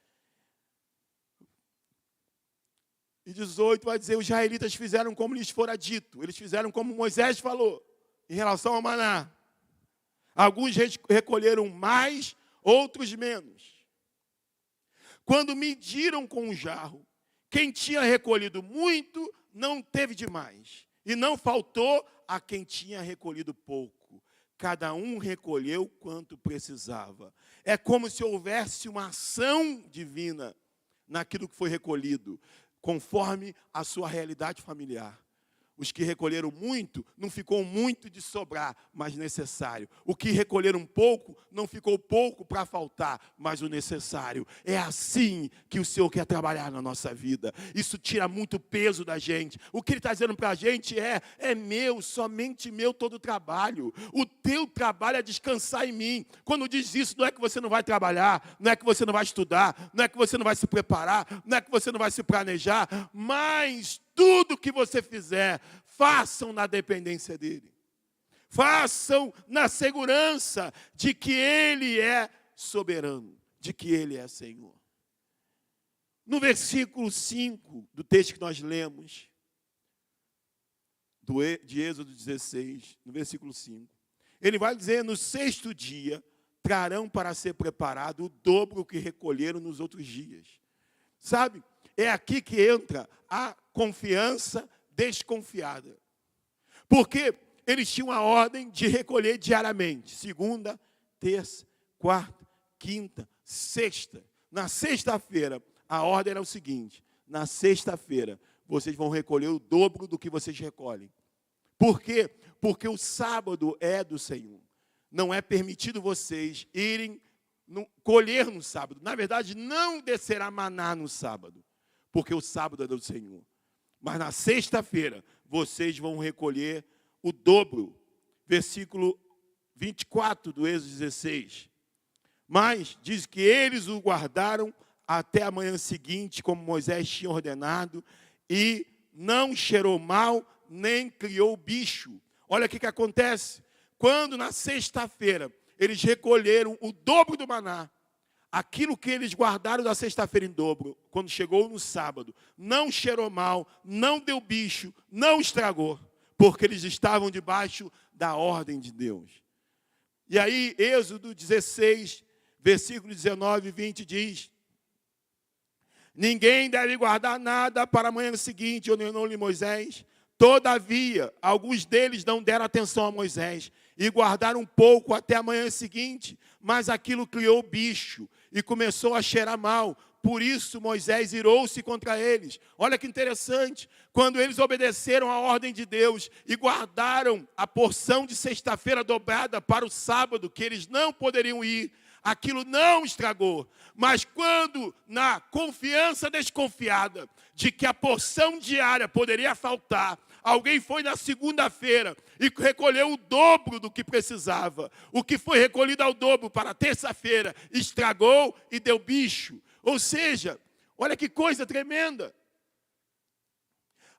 e 18, vai dizer, os israelitas fizeram como lhes fora dito. Eles fizeram como Moisés falou, em relação ao maná. Alguns recolheram mais, outros menos. Quando mediram com um jarro, quem tinha recolhido muito, não teve demais. E não faltou a quem tinha recolhido pouco. Cada um recolheu quanto precisava. É como se houvesse uma ação divina naquilo que foi recolhido, conforme a sua realidade familiar. Os que recolheram muito, não ficou muito de sobrar, mas necessário. O que recolheram pouco, não ficou pouco para faltar, mas o necessário. É assim que o Senhor quer trabalhar na nossa vida. Isso tira muito peso da gente. O que Ele está dizendo para a gente é meu, somente meu todo o trabalho. O teu trabalho é descansar em mim. Quando diz isso, não é que você não vai trabalhar, não é que você não vai estudar, não é que você não vai se preparar, não é que você não vai se planejar, mas tudo que você fizer, façam na dependência dEle. Façam na segurança de que Ele é soberano, de que Ele é Senhor. No versículo 5 do texto que nós lemos, de Êxodo 16, no versículo 5, ele vai dizer, no 6º dia, trarão para ser preparado o dobro que recolheram nos outros dias. Sabe? É aqui que entra a confiança desconfiada. Porque eles tinham a ordem de recolher diariamente. Segunda, terça, quarta, quinta, sexta. Na sexta-feira, a ordem era o seguinte. Na sexta-feira, vocês vão recolher o dobro do que vocês recolhem. Por quê? Porque o sábado é do Senhor. Não é permitido vocês irem colher no sábado. Na verdade, não descerá maná no sábado. Porque o sábado é do Senhor. Mas na sexta-feira, vocês vão recolher o dobro. Versículo 24 do Êxodo 16. Mas diz que eles o guardaram até a manhã seguinte, como Moisés tinha ordenado, e não cheirou mal, nem criou bicho. Olha o que acontece. Quando na sexta-feira, eles recolheram o dobro do maná, aquilo que eles guardaram da sexta-feira em dobro, quando chegou no sábado, não cheirou mal, não deu bicho, não estragou, porque eles estavam debaixo da ordem de Deus. E aí, Êxodo 16, versículo 19 e 20 diz, ninguém deve guardar nada para a manhã seguinte, ordenou-lhe Moisés. Todavia, alguns deles não deram atenção a Moisés e guardaram um pouco até a manhã seguinte, mas aquilo criou bicho e começou a cheirar mal. Por isso Moisés irou-se contra eles. Olha que interessante, quando eles obedeceram a ordem de Deus e guardaram a porção de sexta-feira dobrada para o sábado, que eles não poderiam ir, aquilo não estragou. Mas quando, na confiança desconfiada de que a porção diária poderia faltar, alguém foi na segunda-feira e recolheu o dobro do que precisava. O que foi recolhido ao dobro para terça-feira estragou e deu bicho. Ou seja, olha que coisa tremenda.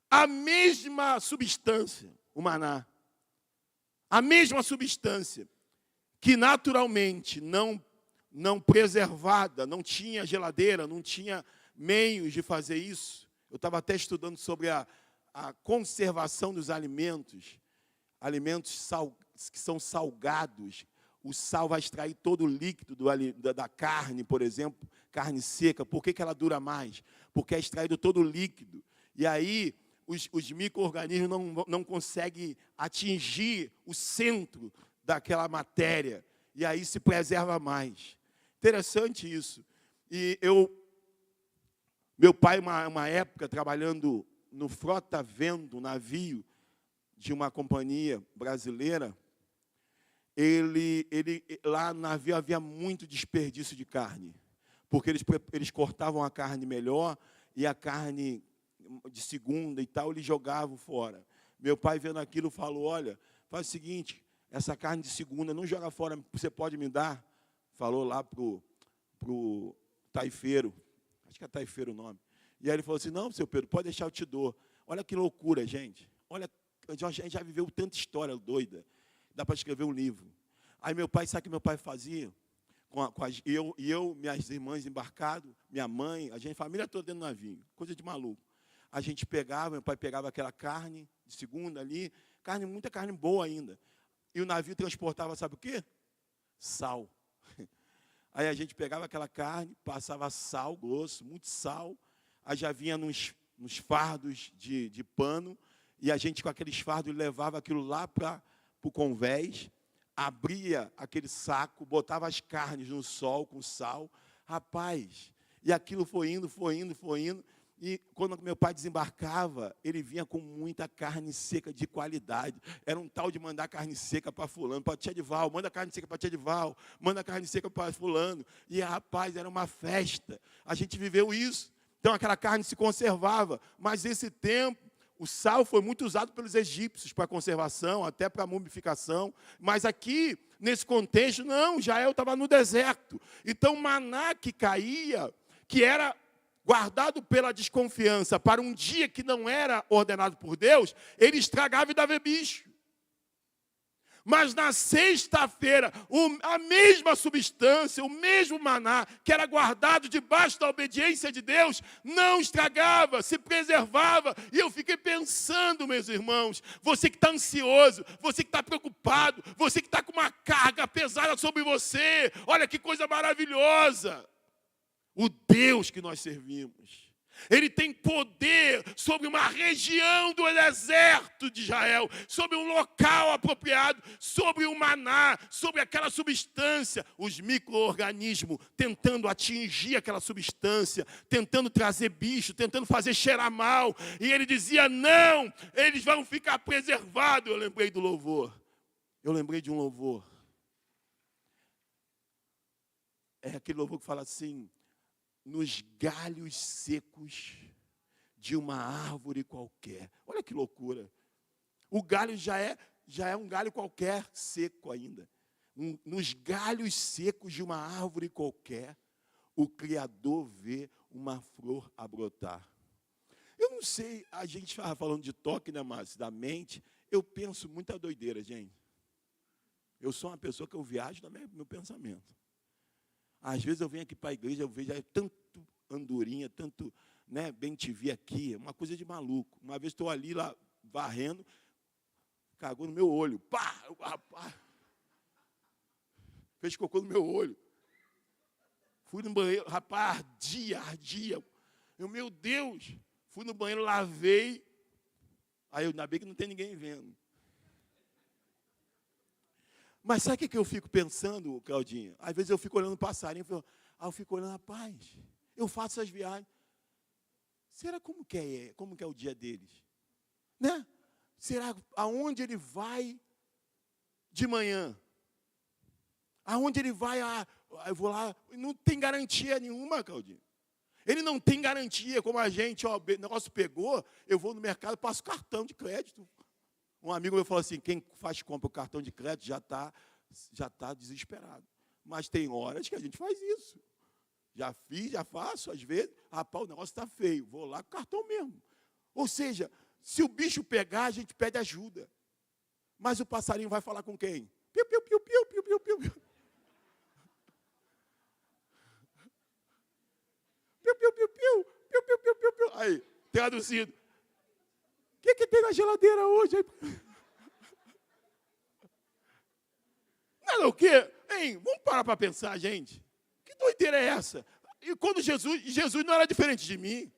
A mesma substância, o maná, a mesma substância que naturalmente não preservada, não tinha geladeira, não tinha meios de fazer isso. Eu estava até estudando sobre a conservação dos alimentos que são salgados. O sal vai extrair todo o líquido da carne, por exemplo, carne seca. Por que ela dura mais? Porque é extraído todo o líquido. E aí os micro-organismos não conseguem atingir o centro daquela matéria. E aí se preserva mais. Interessante isso. E meu pai, uma época, trabalhando no frota-vento, navio de uma companhia brasileira, lá no navio havia muito desperdício de carne, porque eles cortavam a carne melhor e a carne de segunda e tal, eles jogavam fora. Meu pai, vendo aquilo, falou, olha, faz o seguinte, essa carne de segunda não joga fora, você pode me dar? Falou lá pro taifeiro, acho que é taifeiro o nome. E aí ele falou assim, não, seu Pedro, pode deixar, eu te dou. Olha que loucura, gente. Olha, a gente já viveu tanta história doida. Dá para escrever um livro. Aí meu pai, sabe o que meu pai fazia? Minhas irmãs embarcado, minha mãe, a gente, família toda dentro do navio. Coisa de maluco. A gente pegava, meu pai pegava aquela carne de segunda ali, muita carne boa ainda. E o navio transportava, sabe o quê? Sal. Aí a gente pegava aquela carne, passava sal grosso, muito sal. Aí já vinha nos fardos de pano. E a gente com aqueles fardos levava aquilo lá para o convés. Abria aquele saco, botava as carnes no sol com sal. Rapaz, e aquilo foi indo. E quando meu pai desembarcava, ele vinha com muita carne seca de qualidade. Era um tal de mandar carne seca para fulano, para tia Edival, manda carne seca para tia Edival, manda carne seca para fulano. E, rapaz, era uma festa. A gente viveu isso. Então, aquela carne se conservava. Mas, esse tempo, o sal foi muito usado pelos egípcios para conservação, até para mumificação. Mas aqui, nesse contexto, não, Israel estava no deserto. Então, o maná que caía, que era guardado pela desconfiança para um dia que não era ordenado por Deus, ele estragava e dava bicho. Mas na sexta-feira, a mesma substância, o mesmo maná, que era guardado debaixo da obediência de Deus, não estragava, se preservava. E eu fiquei pensando, meus irmãos, você que está ansioso, você que está preocupado, você que está com uma carga pesada sobre você, olha que coisa maravilhosa. O Deus que nós servimos, Ele tem poder sobre uma região do deserto de Israel, sobre um local apropriado, sobre o maná, sobre aquela substância, os micro-organismos tentando atingir aquela substância, tentando trazer bicho, tentando fazer cheirar mal. E Ele dizia, não, eles vão ficar preservados. Eu lembrei do louvor. Eu lembrei de um louvor. É aquele louvor que fala assim, nos galhos secos de uma árvore qualquer. Olha que loucura. O galho já é um galho qualquer, seco ainda. Nos galhos secos de uma árvore qualquer, o Criador vê uma flor a brotar. Eu não sei, a gente estava falando de toque, né, Márcio, da mente. Eu penso muita doideira, gente. Eu sou uma pessoa que eu viajo no meu pensamento. Às vezes eu venho aqui para a igreja, eu vejo tanto andorinha, tanto, né, bem-te-vi aqui, uma coisa de maluco. Uma vez estou ali, lá, varrendo, cagou no meu olho. Pá! Rapaz! Fez cocô no meu olho. Fui no banheiro, rapaz, ardia. Meu Deus! Fui no banheiro, lavei. Aí, ainda bem que não tem ninguém vendo. Mas sabe o que eu fico pensando, Claudinha? Às vezes eu fico olhando o passarinho, eu fico olhando, rapaz, eu faço essas viagens. Será como que é o dia deles? Né? Será aonde ele vai de manhã? Aonde ele vai, eu vou lá, não tem garantia nenhuma, Claudinha. Ele não tem garantia, como a gente, o negócio pegou, eu vou no mercado, passo cartão de crédito. Um amigo meu falou assim, quem compra o cartão de crédito já tá desesperado. Mas tem horas que a gente faz isso. Já fiz, já faço, às vezes, rapaz, o negócio está feio, vou lá com o cartão mesmo. Ou seja, se o bicho pegar, a gente pede ajuda. Mas o passarinho vai falar com quem? Piu, piu, piu, piu, piu, piu, piu, piu. Piu, piu, piu, piu, piu, piu, piu, piu, piu. Aí, traduzido. O que tem na geladeira hoje? Não, o quê? Hein, vamos parar para pensar, gente. Que doideira é essa? E quando Jesus não era diferente de mim.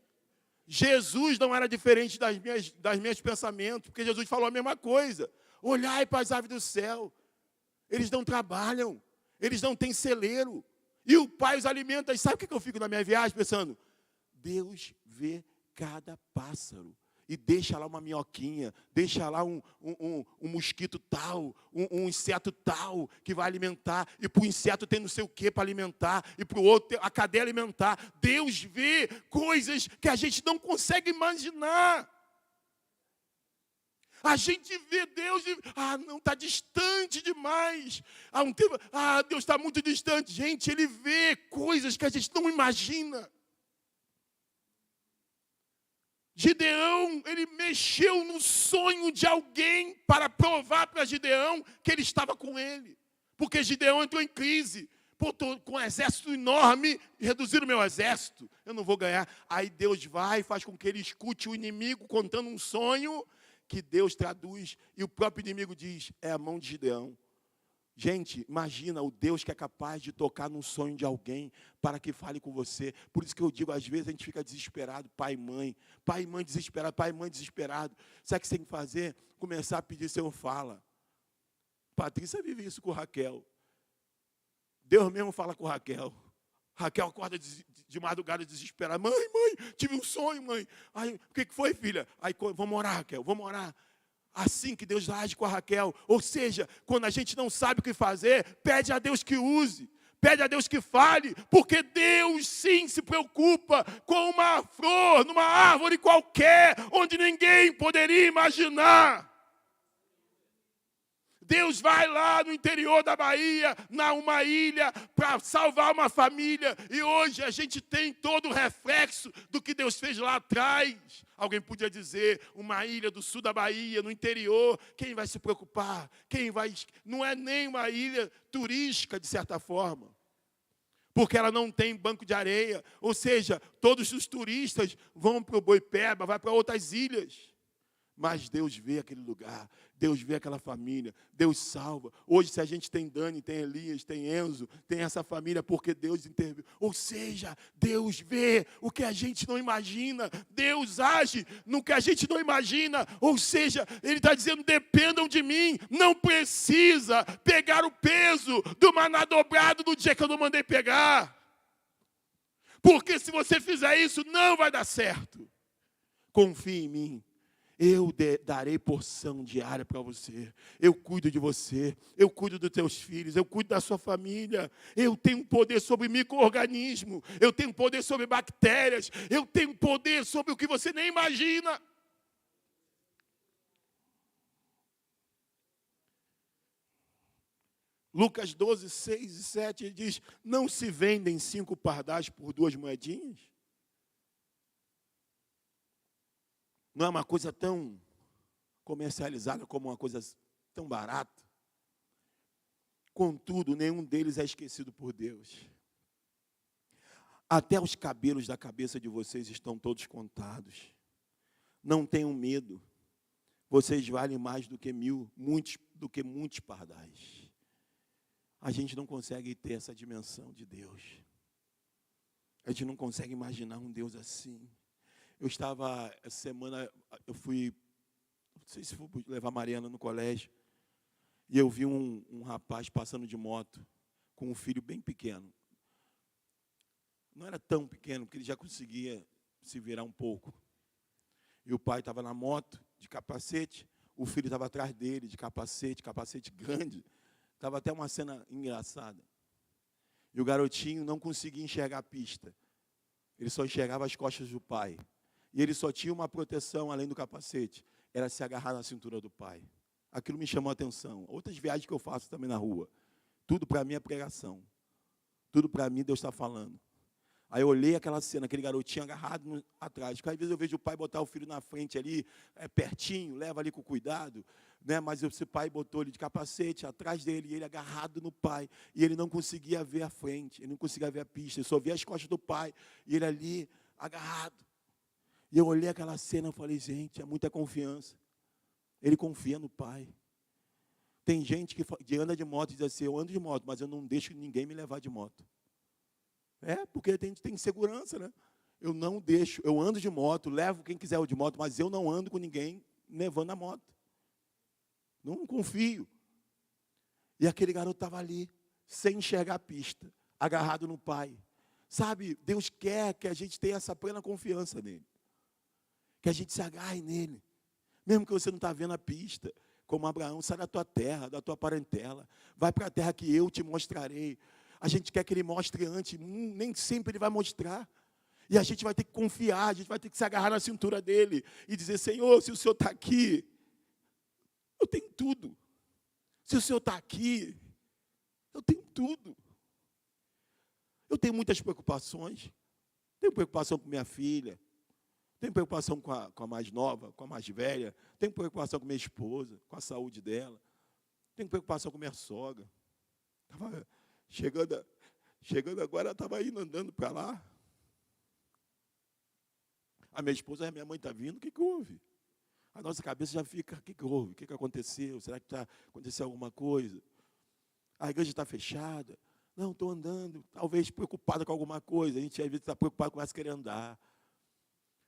Jesus não era diferente das minhas pensamentos, porque Jesus falou a mesma coisa. Olhai para as aves do céu. Eles não trabalham, eles não têm celeiro. E o Pai os alimenta. E sabe o que eu fico na minha viagem pensando? Deus vê cada pássaro. E deixa lá uma minhoquinha, deixa lá um mosquito tal, um inseto tal, que vai alimentar. E para o inseto tem não sei o que para alimentar. E para o outro a cadeia alimentar. Deus vê coisas que a gente não consegue imaginar. A gente vê Deus e, não, está distante demais. Deus está muito distante. Gente, Ele vê coisas que a gente não imagina. Gideão, ele mexeu no sonho de alguém para provar para Gideão que ele estava com ele. Porque Gideão entrou em crise. Pô, estou com um exército enorme, reduziram o meu exército, eu não vou ganhar. Aí Deus vai e faz com que ele escute o inimigo contando um sonho, que Deus traduz, e o próprio inimigo diz, é a mão de Gideão. Gente, imagina o Deus que é capaz de tocar num sonho de alguém para que fale com você. Por isso que eu digo, às vezes a gente fica desesperado, pai e mãe desesperado, pai e mãe desesperado. Sabe o que você tem que fazer? Começar a pedir, Senhor, fala. Patrícia vive isso com Raquel. Deus mesmo fala com Raquel. Raquel acorda de madrugada desesperada. Mãe, tive um sonho, mãe. Aí, o que foi, filha? Aí, vamos orar, Raquel, vamos orar. Assim que Deus age com a Raquel. Ou seja, quando a gente não sabe o que fazer, pede a Deus que use. Pede a Deus que fale. Porque Deus sim se preocupa com uma flor, numa árvore qualquer, onde ninguém poderia imaginar. Deus vai lá no interior da Bahia, numa ilha, para salvar uma família. E hoje a gente tem todo o reflexo do que Deus fez lá atrás. Alguém podia dizer, uma ilha do sul da Bahia, no interior, quem vai se preocupar? Não é nem uma ilha turística, de certa forma. Porque ela não tem banco de areia. Ou seja, todos os turistas vão para o Boipeba, vão para outras ilhas. Mas Deus vê aquele lugar, Deus vê aquela família, Deus salva. Hoje, se a gente tem Dani, tem Elias, tem Enzo, tem essa família, porque Deus interviu. Ou seja, Deus vê o que a gente não imagina, Deus age no que a gente não imagina. Ou seja, Ele está dizendo, dependam de mim, não precisa pegar o peso do maná dobrado no dia que eu não mandei pegar. Porque se você fizer isso, não vai dar certo. Confie em mim. Eu darei porção diária para você. Eu cuido de você. Eu cuido dos teus filhos. Eu cuido da sua família. Eu tenho poder sobre micro-organismo. Eu tenho poder sobre bactérias. Eu tenho poder sobre o que você nem imagina. Lucas 12, 6 e 7, ele diz, não se vendem 5 pardais por 2 moedinhas? Não é uma coisa tão comercializada como uma coisa tão barata. Contudo, nenhum deles é esquecido por Deus. Até os cabelos da cabeça de vocês estão todos contados. Não tenham medo. Vocês valem mais do que muitos pardais. A gente não consegue ter essa dimensão de Deus. A gente não consegue imaginar um Deus assim. Essa semana, não sei se fui levar a Mariana no colégio, e eu vi um rapaz passando de moto, com um filho bem pequeno. Não era tão pequeno, porque ele já conseguia se virar um pouco. E o pai estava na moto, de capacete, o filho estava atrás dele, de capacete grande. Estava até uma cena engraçada. E o garotinho não conseguia enxergar a pista. Ele só enxergava as costas do pai. E ele só tinha uma proteção, além do capacete, era se agarrar na cintura do pai. Aquilo me chamou a atenção. Outras viagens que eu faço também na rua. Tudo para mim é pregação. Tudo para mim Deus está falando. Aí eu olhei aquela cena, aquele garotinho agarrado atrás. Porque às vezes eu vejo o pai botar o filho na frente ali, pertinho, leva ali com cuidado. Né? Mas esse pai botou ele de capacete atrás dele, e ele agarrado no pai. E ele não conseguia ver a frente, ele não conseguia ver a pista. Ele só via as costas do pai. E ele ali, agarrado. E eu olhei aquela cena e falei, gente, é muita confiança. Ele confia no pai. Tem gente que anda de moto e diz assim, eu ando de moto, mas eu não deixo ninguém me levar de moto. Porque tem segurança, né? Eu não deixo, eu ando de moto, levo quem quiser de moto, mas eu não ando com ninguém levando a moto. Não confio. E aquele garoto estava ali, sem enxergar a pista, agarrado no pai. Sabe, Deus quer que a gente tenha essa plena confiança nele. Que a gente se agarre nele. Mesmo que você não está vendo a pista, como Abraão, sai da tua terra, da tua parentela. Vai para a terra que eu te mostrarei. A gente quer que ele mostre antes, nem sempre ele vai mostrar. E a gente vai ter que confiar, a gente vai ter que se agarrar na cintura dele e dizer, Senhor, se o Senhor está aqui, eu tenho tudo. Se o Senhor está aqui, eu tenho tudo. Eu tenho muitas preocupações. Tenho preocupação com minha filha. Tenho preocupação com a mais nova, com a mais velha. Tenho preocupação com minha esposa, com a saúde dela. Tenho preocupação com minha sogra. Estava chegando agora, ela estava indo andando para lá. A minha esposa, a minha mãe está vindo, o que houve? A nossa cabeça já fica, o que houve? O que aconteceu? Será que aconteceu alguma coisa? A igreja está fechada? Não, estou andando, talvez preocupada com alguma coisa. A gente às vezes está preocupado, começa a querer andar.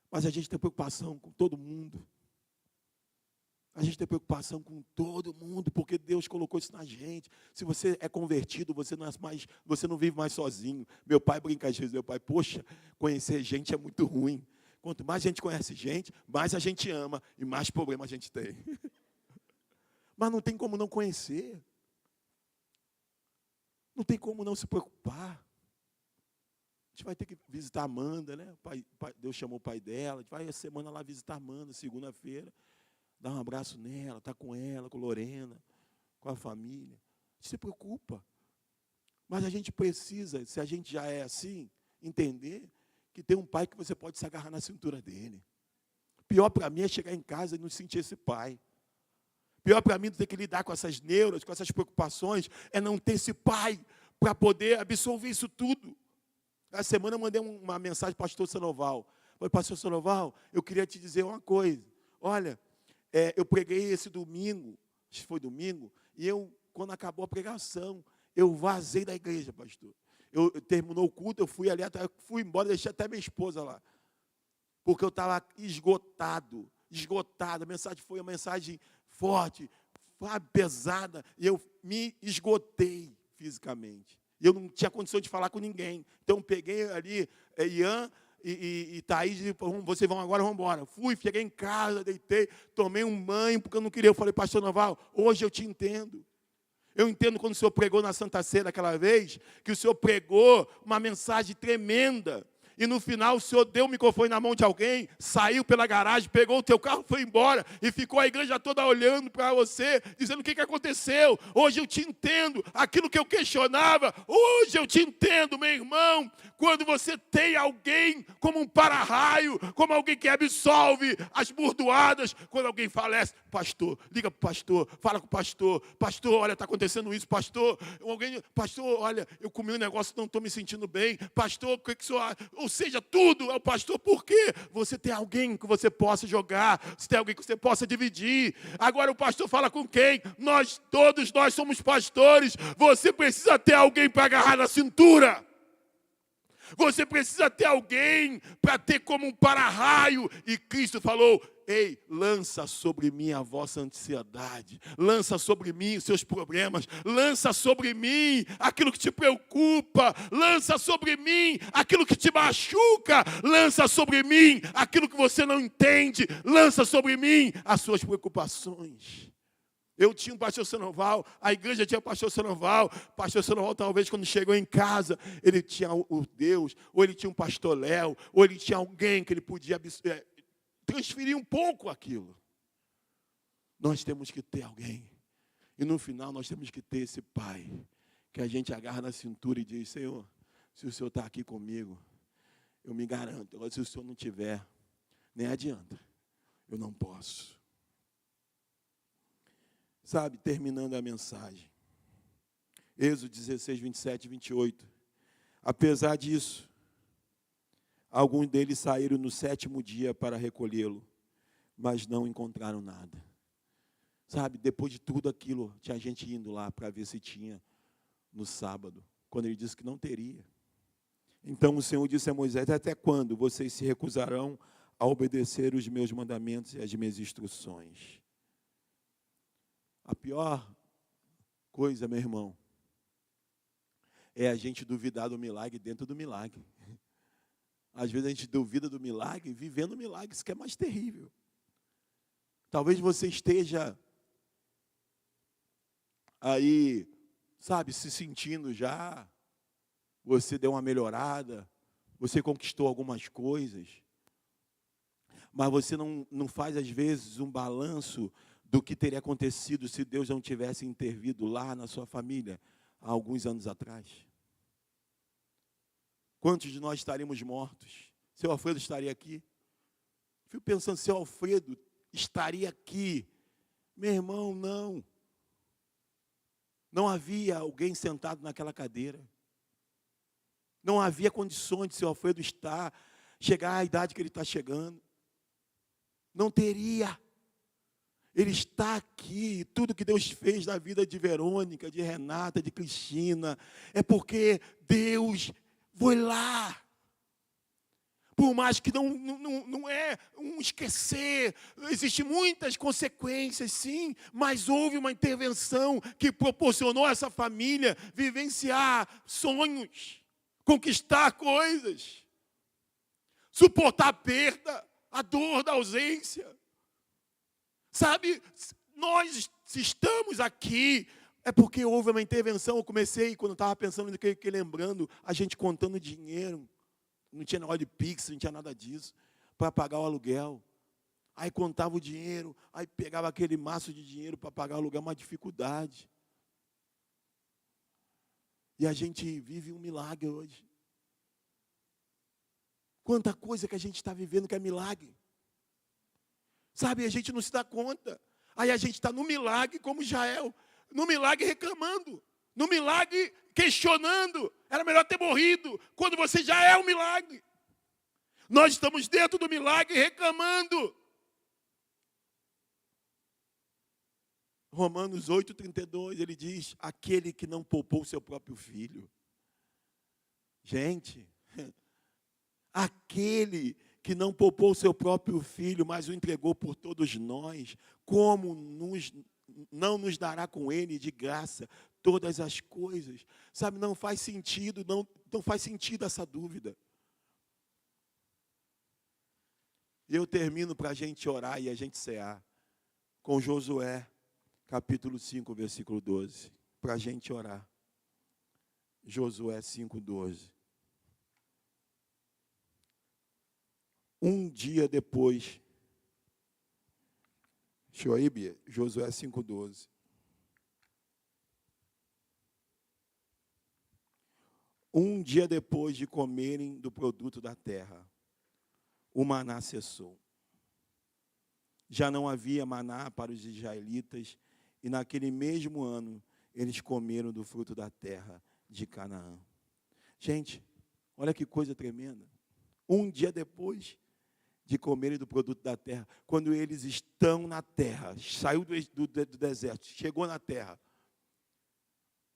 Mas a gente tem preocupação com todo mundo. A gente tem preocupação com todo mundo, porque Deus colocou isso na gente. Se você é convertido, você não vive mais sozinho. Meu pai brinca às vezes, meu pai, poxa, conhecer gente é muito ruim. Quanto mais a gente conhece gente, mais a gente ama e mais problema a gente tem. Mas não tem como não conhecer. Não tem como não se preocupar. A gente vai ter que visitar a Amanda, né? Deus chamou o pai dela. A gente vai a semana lá visitar a Amanda, segunda-feira. Dar um abraço nela, estar com ela, com Lorena, com a família. A gente se preocupa. Mas a gente precisa, se a gente já é assim, entender que tem um pai que você pode se agarrar na cintura dele. Pior para mim é chegar em casa e não sentir esse pai. Pior para mim do ter que lidar com essas neuras, com essas preocupações, é não ter esse pai para poder absorver isso tudo. Essa semana eu mandei uma mensagem para o pastor Sanoval. Falei, pastor Sanoval, eu queria te dizer uma coisa. Olha, eu preguei esse domingo, acho que foi domingo, e quando acabou a pregação, eu vazei da igreja, pastor. Terminou o culto, eu fui ali, fui embora, deixei até minha esposa lá. Porque eu estava esgotado. A mensagem foi uma mensagem forte, pesada, e eu me esgotei fisicamente. E eu não tinha condição de falar com ninguém. Então, peguei ali, Ian e Thaís, vocês vão agora, vamos embora. Fui, cheguei em casa, deitei, tomei um banho, porque eu não queria. Eu falei, pastor Noval, hoje eu te entendo. Eu entendo quando o senhor pregou na Santa Ceia aquela vez, que o senhor pregou uma mensagem tremenda. E no final o senhor deu o microfone na mão de alguém, saiu pela garagem, pegou o teu carro, foi embora e ficou a igreja toda olhando para você, dizendo o que aconteceu. Hoje eu te entendo, aquilo que eu questionava, hoje eu te entendo, meu irmão. Quando você tem alguém como um para-raio, como alguém que absolve as burdoadas, quando alguém falece, pastor, liga para o pastor, fala com o pastor, olha, está acontecendo isso, pastor, olha, eu comi um negócio, não estou me sentindo bem, pastor, o que o senhor acha? Ou seja, tudo é o pastor, por quê? Você tem alguém que você possa jogar, você tem alguém que você possa dividir. Agora o pastor fala com quem? Todos nós somos pastores, você precisa ter alguém para agarrar na cintura. Você precisa ter alguém para ter como um para-raio. E Cristo falou, ei, lança sobre mim a vossa ansiedade. Lança sobre mim os seus problemas. Lança sobre mim aquilo que te preocupa. Lança sobre mim aquilo que te machuca. Lança sobre mim aquilo que você não entende. Lança sobre mim as suas preocupações. Eu tinha um pastor Sanoval, a igreja tinha o pastor Sanoval. Pastor Sanoval, talvez, quando chegou em casa, ele tinha o Deus, ou ele tinha um pastor Léo, ou ele tinha alguém que ele podia transferir um pouco aquilo. Nós temos que ter alguém. E no final, nós temos que ter esse pai, que a gente agarra na cintura e diz, Senhor, se o Senhor está aqui comigo, eu me garanto. Agora, se o Senhor não tiver, nem adianta. Eu não posso. Sabe, terminando a mensagem. Êxodo 16, 27 e 28. Apesar disso, alguns deles saíram no 7º dia para recolhê-lo, mas não encontraram nada. Sabe, depois de tudo aquilo, tinha gente indo lá para ver se tinha no sábado, quando ele disse que não teria. Então o Senhor disse a Moisés, até quando vocês se recusarão a obedecer os meus mandamentos e as minhas instruções? A pior coisa, meu irmão, é a gente duvidar do milagre dentro do milagre. Às vezes a gente duvida do milagre vivendo o milagre, isso que é mais terrível. Talvez você esteja aí, sabe, se sentindo já, você deu uma melhorada, você conquistou algumas coisas, mas você não faz, às vezes, um balanço do que teria acontecido se Deus não tivesse intervido lá na sua família há alguns anos atrás. Quantos de nós estaríamos mortos? Seu Alfredo estaria aqui? Fico pensando, seu Alfredo estaria aqui. Meu irmão, não. Não havia alguém sentado naquela cadeira. Não havia condições de seu Alfredo chegar à idade que ele está chegando. Não teria. Ele está aqui. Tudo que Deus fez na vida de Verônica, de Renata, de Cristina, é porque Deus foi lá. Por mais que não é um esquecer, existem muitas consequências, sim, mas houve uma intervenção que proporcionou a essa família vivenciar sonhos, conquistar coisas, suportar a perda, a dor da ausência. Sabe, nós se estamos aqui, é porque houve uma intervenção. Eu comecei, quando eu estava pensando, lembrando, a gente contando dinheiro. Não tinha negócio de Pix, não tinha nada disso, para pagar o aluguel. Aí contava o dinheiro, aí pegava aquele maço de dinheiro para pagar o aluguel, uma dificuldade. E a gente vive um milagre hoje. Quanta coisa que a gente está vivendo que é milagre. Sabe, a gente não se dá conta. Aí a gente está no milagre como Israel, no milagre reclamando, no milagre questionando. Era melhor ter morrido, quando você já é um milagre. Nós estamos dentro do milagre reclamando. Romanos 8,32, ele diz, aquele que não poupou seu próprio filho. Gente, aquele que não poupou seu próprio filho, mas o entregou por todos nós, como não nos dará com ele de graça todas as coisas? Sabe, não faz sentido, não faz sentido essa dúvida. Eu termino para a gente orar e a gente cear com Josué, capítulo 5, versículo 12, para a gente orar. Josué 5, 12. Um dia depois, deixa eu aí, Bia, Josué 5, 12. Um dia depois de comerem do produto da terra, o maná cessou. Já não havia maná para os israelitas, e naquele mesmo ano, eles comeram do fruto da terra de Canaã. Gente, olha que coisa tremenda. Um dia depois de comerem do produto da terra, quando eles estão na terra, saiu do deserto, chegou na terra,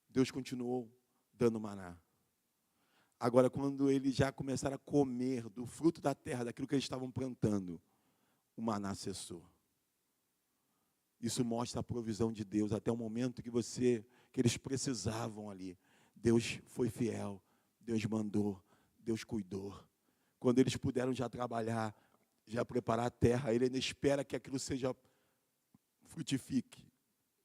Deus continuou dando maná. Agora, quando eles já começaram a comer do fruto da terra, daquilo que eles estavam plantando, o maná cessou. Isso mostra a provisão de Deus até o momento que eles precisavam ali. Deus foi fiel, Deus mandou, Deus cuidou. Quando eles puderam já trabalhar, já preparar a terra, Ele ainda espera que aquilo frutifique.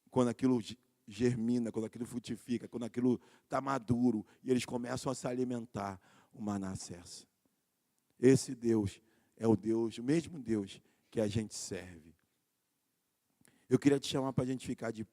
Quando aquilo germina, quando aquilo frutifica, quando aquilo está maduro, e eles começam a se alimentar, o maná cessa. Esse Deus é o mesmo Deus que a gente serve. Eu queria te chamar para a gente ficar de